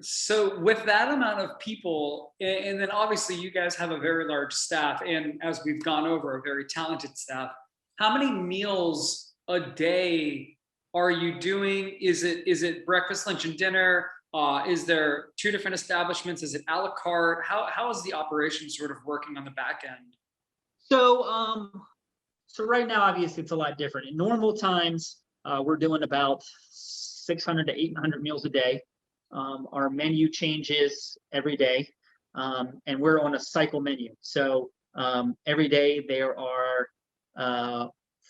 So with that amount of people, and then obviously you guys have a very large staff, and as we've gone over, a very talented staff, how many meals a day are you doing? Is it breakfast, lunch, and dinner? Is there two different establishments? Is it a la carte? How is the operation sort of working on the back end? So right now, obviously, it's a lot different. In normal times, we're doing about 600 to 800 meals a day. Our menu changes every day, and we're on a cycle menu. So every day there are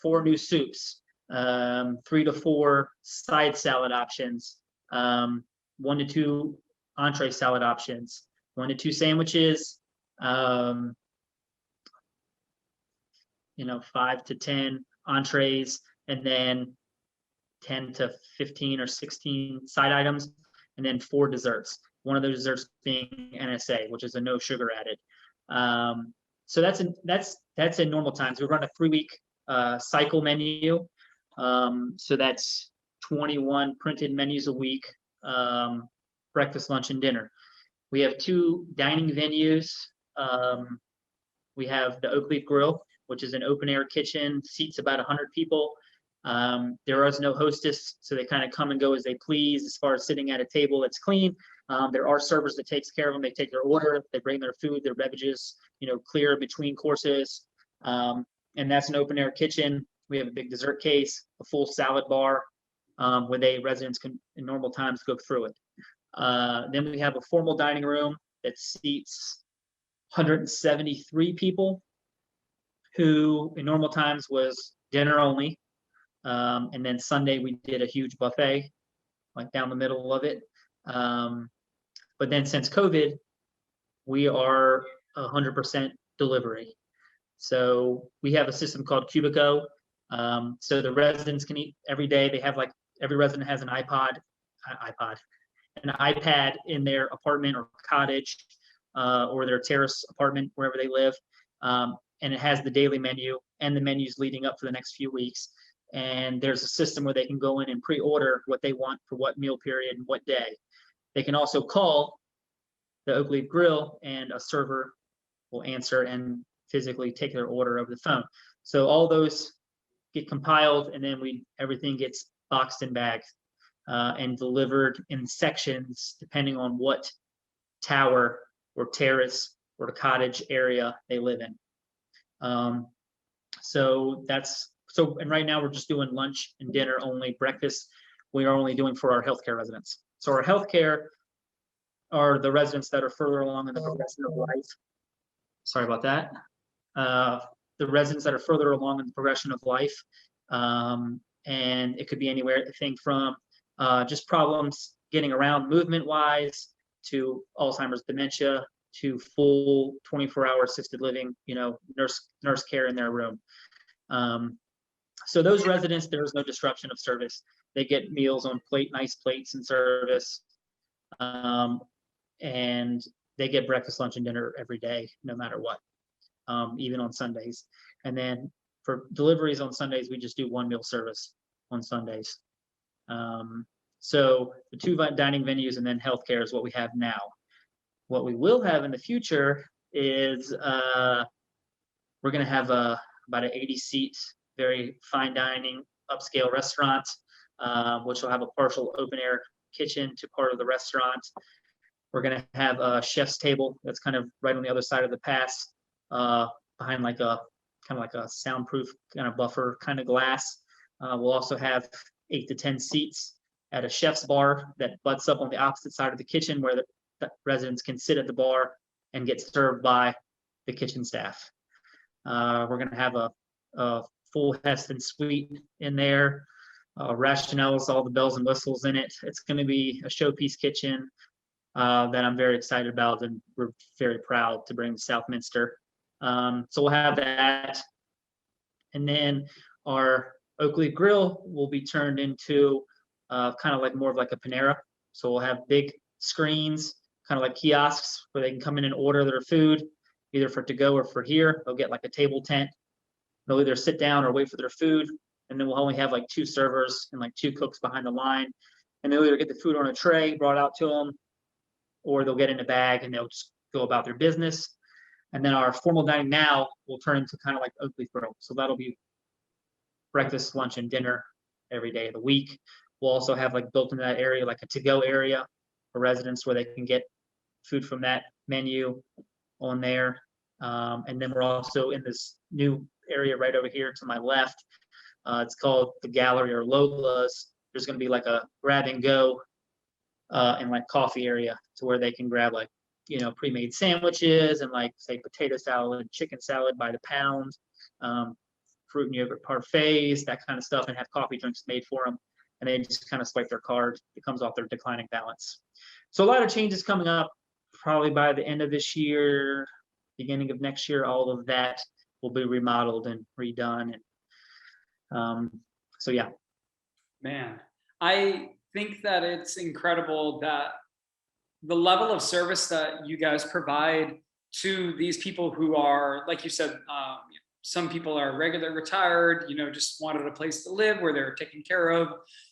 4 new soups, 3 to 4 side salad options, 1 to 2 entree salad options, 1 to 2 sandwiches, 5 to 10 entrees, and then 10 to 15 or 16 side items, and then 4 desserts. One of those desserts being NSA, which is a no sugar added. So that's in normal times. We run a 3-week cycle menu. So that's 21 printed menus a week, breakfast, lunch, and dinner. We have 2 dining venues. We have the Oak Leaf Grill, which is an open air kitchen, seats about 100 people. There is no hostess, so they kind of come and go as they please as far as sitting at a table that's clean. There are servers that takes care of them. They take their order, they bring their food, their beverages, clear between courses. And that's an open air kitchen. We have a big dessert case, a full salad bar, where residents can, in normal times, go through it. Then we have a formal dining room that seats 173 people, who in normal times was dinner only. And then Sunday we did a huge buffet, like down the middle of it. But then since COVID, we are 100% delivery. So we have a system called Cubico. So the residents can eat every day. They have, like, every resident has an an iPad in their apartment or cottage, or their terrace apartment, wherever they live. And it has the daily menu and the menus leading up for the next few weeks. And there's a system where they can go in and pre-order what they want for what meal period and what day. They can also call the Oak Leaf Grill, and a server will answer and physically take their order over the phone. So all those get compiled, and then everything gets boxed and bagged, and delivered in sections depending on what tower or terrace or the cottage area they live in. And right now we're just doing lunch and dinner only. Breakfast we are only doing for our healthcare residents. So our healthcare are the residents that are further along in the progression of life. Sorry about that. The residents that are further along in the progression of life, and it could be anywhere, thing from just problems getting around movement-wise, to Alzheimer's, dementia, to full 24-hour assisted living, nurse care in their room. So those residents, there is no disruption of service. They get meals on nice plates and service, and they get breakfast, lunch, and dinner every day, no matter what, even on Sundays. And then for deliveries on Sundays, we just do 1 meal service on Sundays. So the 2 dining venues and then healthcare is what we have now. What we will have in the future is we're going to have about an 80-seat, very fine dining, upscale restaurant, which will have a partial open air kitchen to part of the restaurant. We're going to have a chef's table that's kind of right on the other side of the pass, behind like a soundproof kind of buffer kind of glass. We'll also have 8 to 10 seats at a chef's bar that butts up on the opposite side of the kitchen, where the residents can sit at the bar and get served by the kitchen staff. We're going to have a full Heston suite in there, rationales, all the bells and whistles in it. It's going to be a showpiece kitchen that I'm very excited about, and we're very proud to bring to Southminster. So we'll have that. And then our Oak Leaf Grill will be turned into kind of like more of like a Panera. So we'll have big screens, kind of like kiosks, where they can come in and order their food, either for to go or for here. They'll get like a table tent. They'll either sit down or wait for their food. And then we'll only have like 2 servers and like 2 cooks behind the line. And they'll either get the food on a tray brought out to them, or they'll get in a bag and they'll just go about their business. And then our formal dining now will turn into kind of like Oak Leaf Grill. So that'll be breakfast, lunch, and dinner every day of the week. We'll also have like built into that area, like a to-go area for residents where they can get food from that menu on there. And then we're also in this new area right over here to my left. It's called the Gallery or Lola's. There's going to be like a grab and go and like coffee area to where they can grab like, you know, pre-made sandwiches and like say potato salad, chicken salad by the pound, fruit and yogurt parfaits, that kind of stuff, and have coffee drinks made for them. And they just kind of swipe their card. It comes off their declining balance. So a lot of changes coming up probably by the end of this year, beginning of next year. All of that will be remodeled and redone. And so, yeah. Man, I think that it's incredible that the level of service that you guys provide to these people who are, like you said, some people are regular retired, you know, just wanted a place to live where they're taken care of.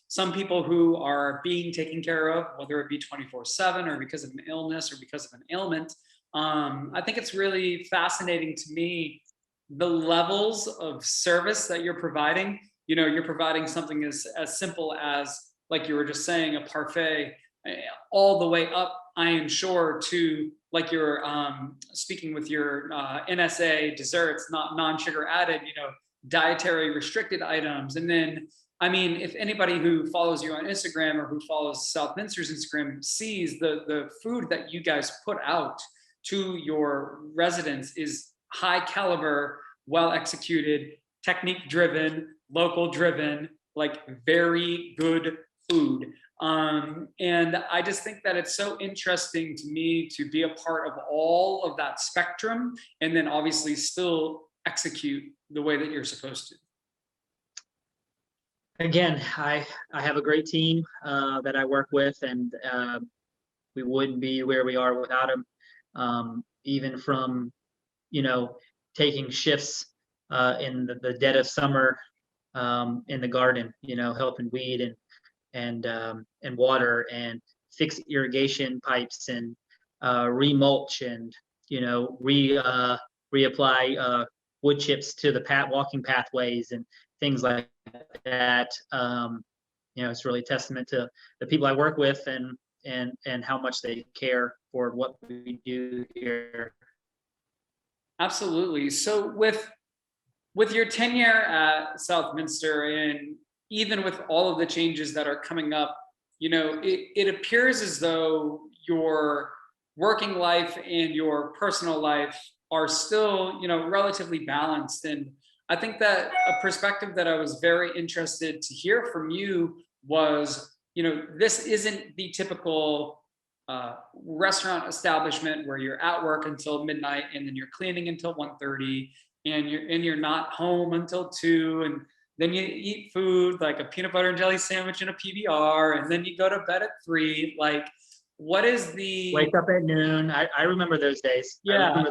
Some people who are being taken care of, whether it be 24/7 or because of an illness or because of an ailment. I think it's really fascinating to me, the levels of service that you're providing. You know, you're providing something as simple as, like you were just saying, a parfait, all the way up, I am sure, to like you're speaking with your NSA desserts, not non-sugar added, you know, dietary restricted items. And then, I mean, if anybody who follows you on Instagram or who follows Southminster's Instagram sees the food that you guys put out to your residents is high caliber, well executed, technique driven, local driven, like very good food. And I just think that it's so interesting to me to be a part of all of that spectrum, and then obviously still execute the way that you're supposed to. Again, I have a great team that I work with, and we wouldn't be where we are without them. Even from, you know, taking shifts in the dead of summer in the garden, you know, helping weed and water and fix irrigation pipes and remulch and, you know, reapply wood chips to the walking pathways and things like that. You know, it's really a testament to the people I work with and how much they care for what we do here. Absolutely. So with your tenure at Southminster, and even with all of the changes that are coming up, you know, it appears as though your working life and your personal life are still, you know, relatively balanced. And I think that a perspective that I was very interested to hear from you was, you know, this isn't the typical restaurant establishment where you're at work until midnight and then you're cleaning until 1:30 and you're not home until 2, and then you eat food like a peanut butter and jelly sandwich and a PBR, and then you go to bed at 3. Like, what is the wake up at noon? I remember those days. Yeah,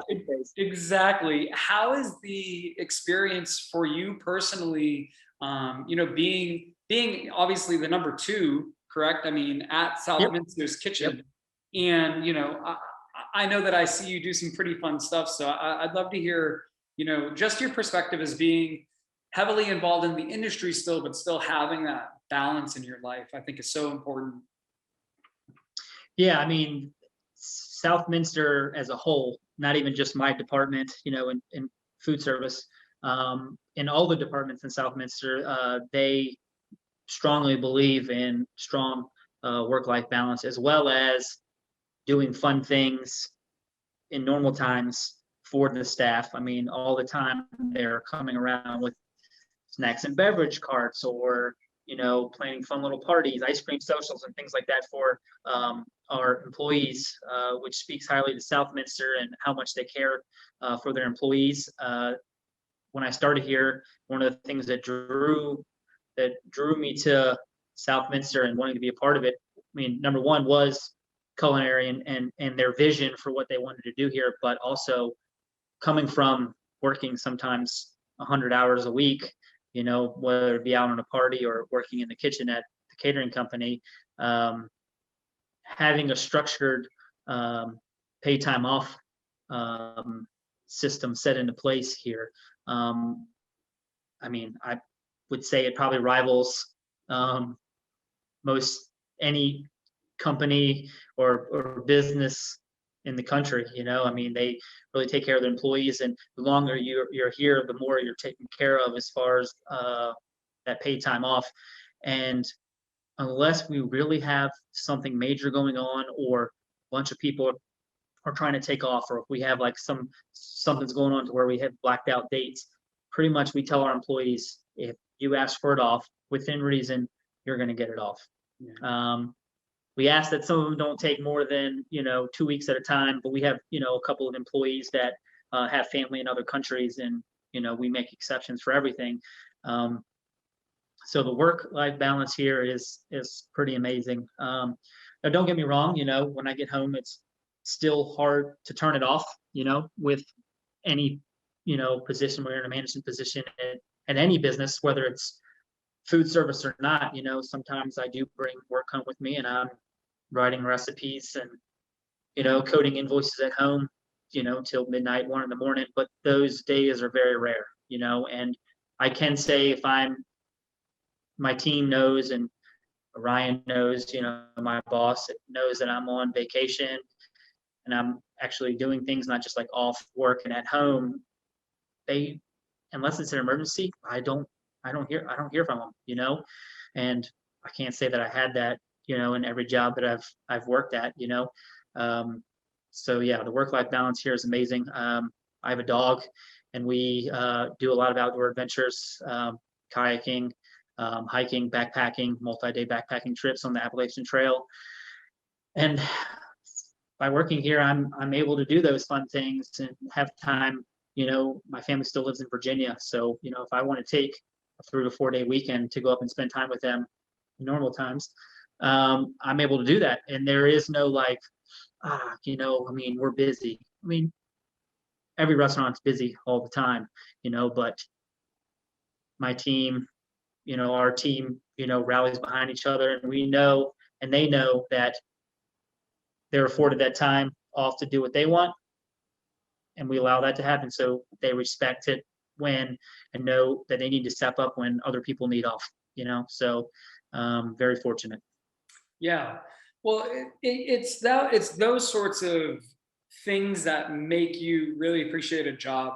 exactly. How is the experience for you personally? You know, being obviously the number 2, correct? I mean, at Southminster's Kitchen. Yep. And, you know, I know that I see you do some pretty fun stuff. So I'd love to hear, you know, just your perspective as being heavily involved in the industry still, but still having that balance in your life, I think is so important. Yeah, I mean, Southminster as a whole, not even just my department, you know, in food service, in all the departments in Southminster, they strongly believe in strong work-life balance, as well as doing fun things in normal times for the staff. I mean, all the time they're coming around with snacks and beverage carts, or planning fun little parties, ice cream socials, and things like that for our employees, which speaks highly to Southminster and how much they care for their employees. When I started here, one of the things that drew me to Southminster and wanting to be a part of it, I mean, number one was culinary and their vision for what they wanted to do here, but also coming from working sometimes 100 hours a week, whether it be out on a party or working in the kitchen at the catering company, having a structured pay time off system set into place here. I mean, I would say it probably rivals most any company or business in the country. I mean, they really take care of their employees, and the longer you're here, the more you're taken care of as far as that paid time off. And unless we really have something major going on, or a bunch of people are trying to take off, or if we have like something's going on to where we have blacked out dates, pretty much we tell our employees, if you ask for it off within reason, you're going to get it off. Yeah. We ask that some of them don't take more than 2 weeks at a time, but we have a couple of employees that have family in other countries, and we make exceptions for everything. So the work-life balance here is pretty amazing. Now, don't get me wrong, when I get home, it's still hard to turn it off. With any position, we're in a management position in any business, whether it's food service or not. Sometimes I do bring work home with me, and I'm writing recipes and coding invoices at home till midnight, 1 a.m. But those days are very rare. And I can say, if my team knows, and Ryan knows, my boss knows that I'm on vacation and I'm actually doing things not just like off work and at home, unless it's an emergency, I don't hear from them. And I can't say that I had that in every job that I've worked at. So yeah, the work-life balance here is amazing. I have a dog, and we do a lot of outdoor adventures, kayaking, hiking, backpacking, multi-day backpacking trips on the Appalachian Trail. And by working here, I'm able to do those fun things and have time. My family still lives in Virginia, so if I want to take a 3 to 4 day weekend to go up and spend time with them in normal times, I'm able to do that. And there is no like, I mean, we're busy. I mean, every restaurant's busy all the time, but my team, our team, rallies behind each other, and we know, and they know that they're afforded that time off to do what they want, and we allow that to happen. So they respect it and know that they need to step up when other people need off, so very fortunate. Yeah. Well, it's those sorts of things that make you really appreciate a job,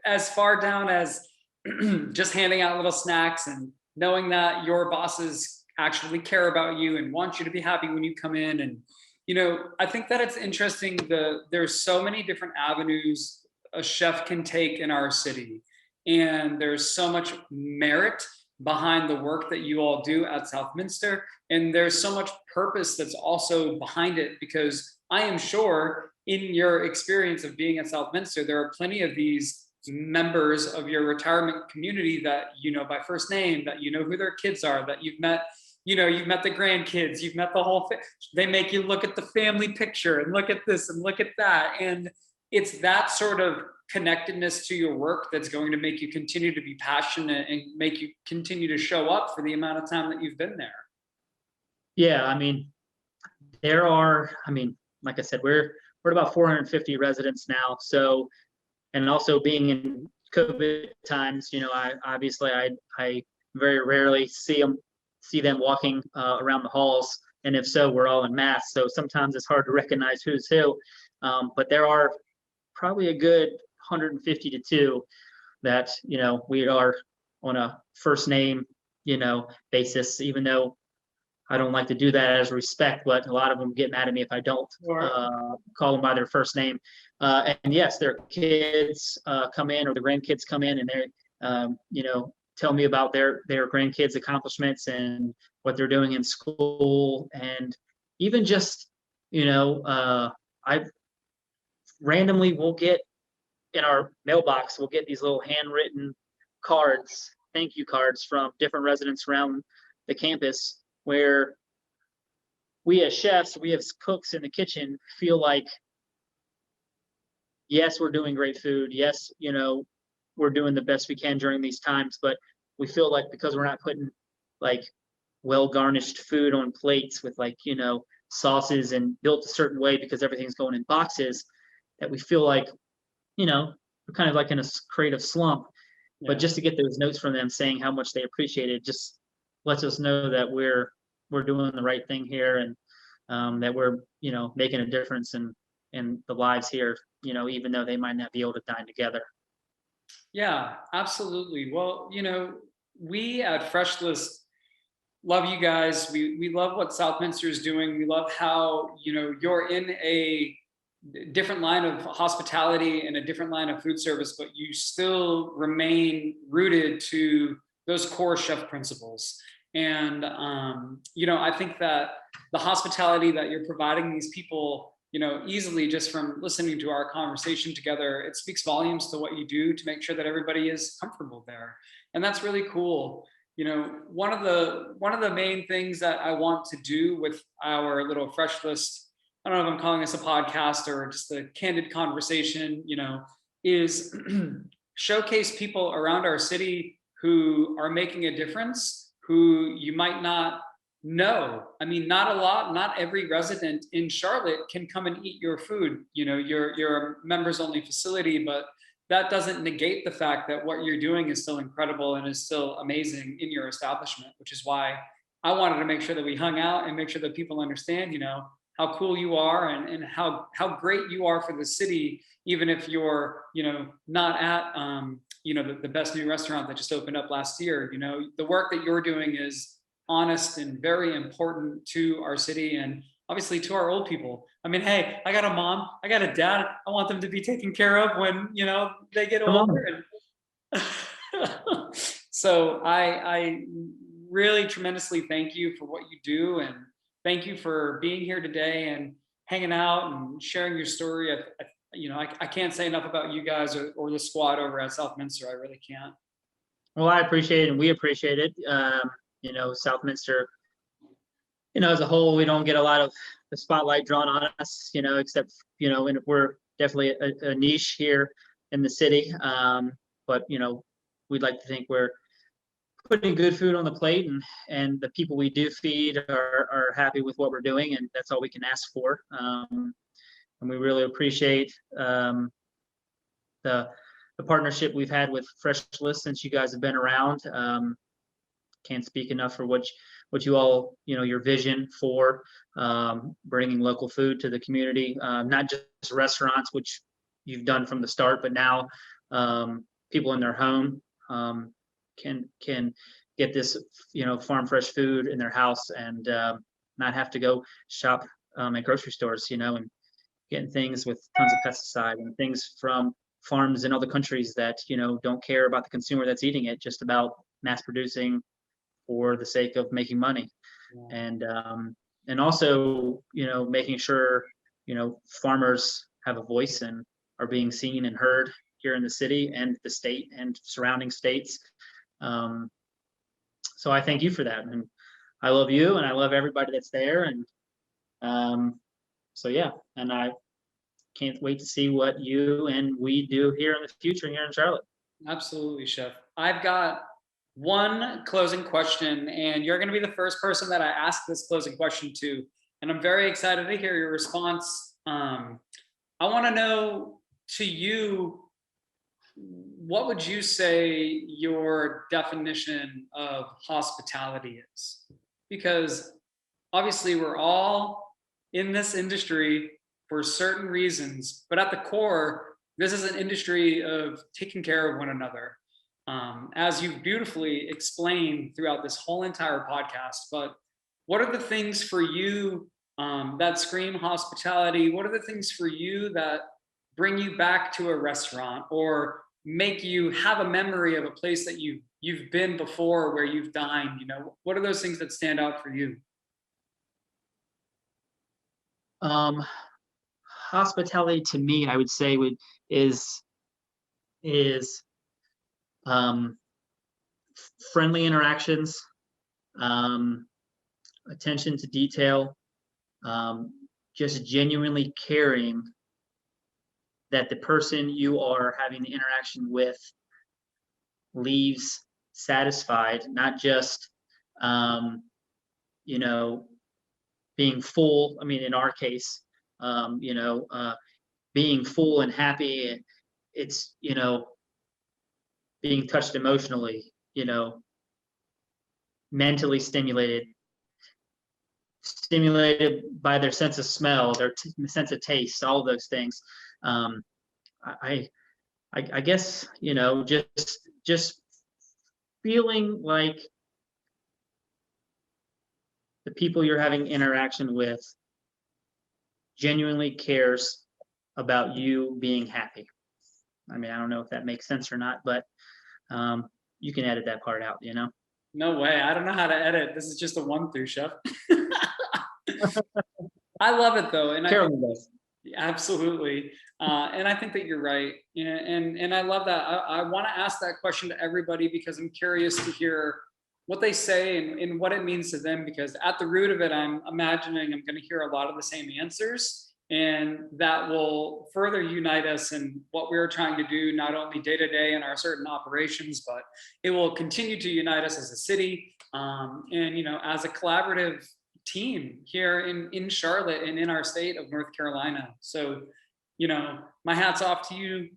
as far down as just handing out little snacks and knowing that your bosses actually care about you and want you to be happy when you come in. And, I think that it's interesting, there's so many different avenues a chef can take in our city. And there's so much merit behind the work that you all do at Southminster. And there's so much purpose that's also behind it, because I am sure in your experience of being at Southminster, there are plenty of these members of your retirement community that by first name, that who their kids are, that you've met the grandkids, you've met the whole thing. They make you look at the family picture and look at this and look at that. And it's that sort of connectedness to your work that's going to make you continue to be passionate and make you continue to show up for the amount of time that you've been there. Yeah, I mean, like I said, we're at about 450 residents now. So, and also being in COVID times, I very rarely see them walking around the halls, and if so, we're all in masks. So sometimes it's hard to recognize who's who. But there are probably a good 150 to 2 that we are on a first name basis, even though I don't like to do that as respect, but a lot of them get mad at me if I don't call them by their first name. And yes, their kids come in, or the grandkids come in, and they, tell me about their grandkids' accomplishments and what they're doing in school, and even just, I randomly will get in our mailbox, we'll get these little handwritten cards, thank you cards from different residents around the campus, where we as chefs, we as cooks in the kitchen feel like, yes, we're doing great food. Yes, we're doing the best we can during these times, but we feel like because we're not putting like well garnished food on plates with like, sauces and built a certain way because everything's going in boxes, that we feel like, we're kind of like in a creative slump. Yeah. But just to get those notes from them saying how much they appreciate it just lets us know that we're doing the right thing here, and that we're making a difference in the lives here, even though they might not be able to dine together. Yeah, absolutely. Well, we at Fresh List love you guys. We love what Southminster is doing. We love how, you're in a different line of hospitality and a different line of food service, but you still remain rooted to those core chef principles. And, I think that the hospitality that you're providing these people, easily just from listening to our conversation together, it speaks volumes to what you do to make sure that everybody is comfortable there. And that's really cool. One of the main things that I want to do with our little Fresh List, I don't know if I'm calling this a podcast or just a candid conversation, is showcase people around our city who are making a difference, who you might not know. I mean, not every resident in Charlotte can come and eat your food. You're a members only facility, but that doesn't negate the fact that what you're doing is still incredible and is still amazing in your establishment, which is why I wanted to make sure that we hung out and make sure that people understand, how cool you are and how great you are for the city, even if you're, not at, the best new restaurant that just opened up last year. The work that you're doing is honest and very important to our city and obviously to our old people. I mean, hey, I got a mom, I got a dad. I want them to be taken care of when, they get older. And so I really tremendously thank you for what you do, and thank you for being here today and hanging out and sharing your story. I can't say enough about you guys or the squad over at Southminster. I really can't. Well, I appreciate it, and we appreciate it. Southminster, as a whole, we don't get a lot of the spotlight drawn on us, except, and we're definitely a niche here in the city. But, we'd like to think we're putting good food on the plate, and the people we do feed are happy with what we're doing, and that's all we can ask for. And we really appreciate the partnership we've had with Fresh List since you guys have been around. Can't speak enough for what you all, your vision for bringing local food to the community, not just restaurants, which you've done from the start, but now people in their home can get this, farm fresh food in their house and not have to go shop at grocery stores, and getting things with tons of pesticide and things from farms in other countries that, don't care about the consumer that's eating it, just about mass producing for the sake of making money. Yeah. And also, making sure, farmers have a voice and are being seen and heard here in the city and the state and surrounding states. So I thank you for that. And I love you and I love everybody that's there. And so, yeah, and I can't wait to see what you and we do here in the future here in Charlotte. Absolutely, Chef. I've got one closing question, and you're going to be the first person that I ask this closing question to. And I'm very excited to hear your response. I want to know, to you, what would you say your definition of hospitality is? Because obviously we're all in this industry for certain reasons, but at the core, this is an industry of taking care of one another. As you've beautifully explained throughout this whole entire podcast, but what are the things for you that scream hospitality? What are the things for you that bring you back to a restaurant or make you have a memory of a place that you've been before where you've dined? You know, what are those things that stand out for you? Um, Hospitality to me, I would say is is um, friendly interactions, um, attention to detail, um, just genuinely caring that the person you are having the interaction with leaves satisfied, not just um, you know being full. I mean, in our case, um, you know, uh, being full and happy. It's being touched emotionally, mentally stimulated by their sense of smell, their sense of taste, all of those things. Um, I, I guess just feeling like the people you're having interaction with genuinely cares about you being happy. I mean, I don't know if that makes sense or not, but you can edit that part out, No way. I don't know how to edit. This is just a one through, chef. I love it though, and I think Carolyn does. absolutely. And I think that you're right. Yeah, and I love that. I want to ask that question to everybody because I'm curious to hear what they say and what it means to them. Because at the root of it, I'm imagining I'm going to hear a lot of the same answers, and that will further unite us in what we're trying to do, not only day to day in our certain operations, but it will continue to unite us as a city, and as a collaborative team here in Charlotte and in our state of North Carolina. So, my hat's off to you,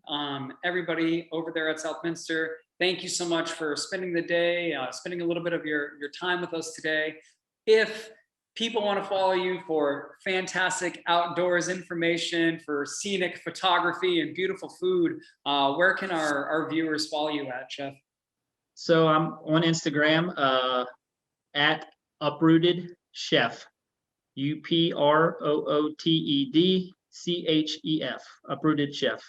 everybody over there at Southminster. Thank you so much for spending the day, spending a little bit of your time with us today. If people want to follow you for fantastic outdoors information, for scenic photography and beautiful food, where can our viewers follow you at, Chef? So I'm on Instagram at Uprooted Chef, UPROOTEDCHEF, Uprooted Chef.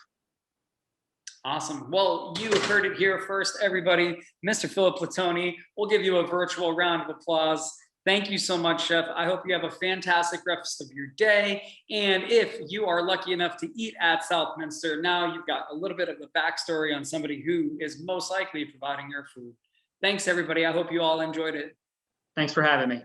Awesome. Well, you heard it here first, everybody. Mr. Phillip Platoni, we'll give you a virtual round of applause. Thank you so much, Chef. I hope you have a fantastic rest of your day. And if you are lucky enough to eat at Southminster, now you've got a little bit of the backstory on somebody who is most likely providing your food. Thanks, everybody. I hope you all enjoyed it. Thanks for having me.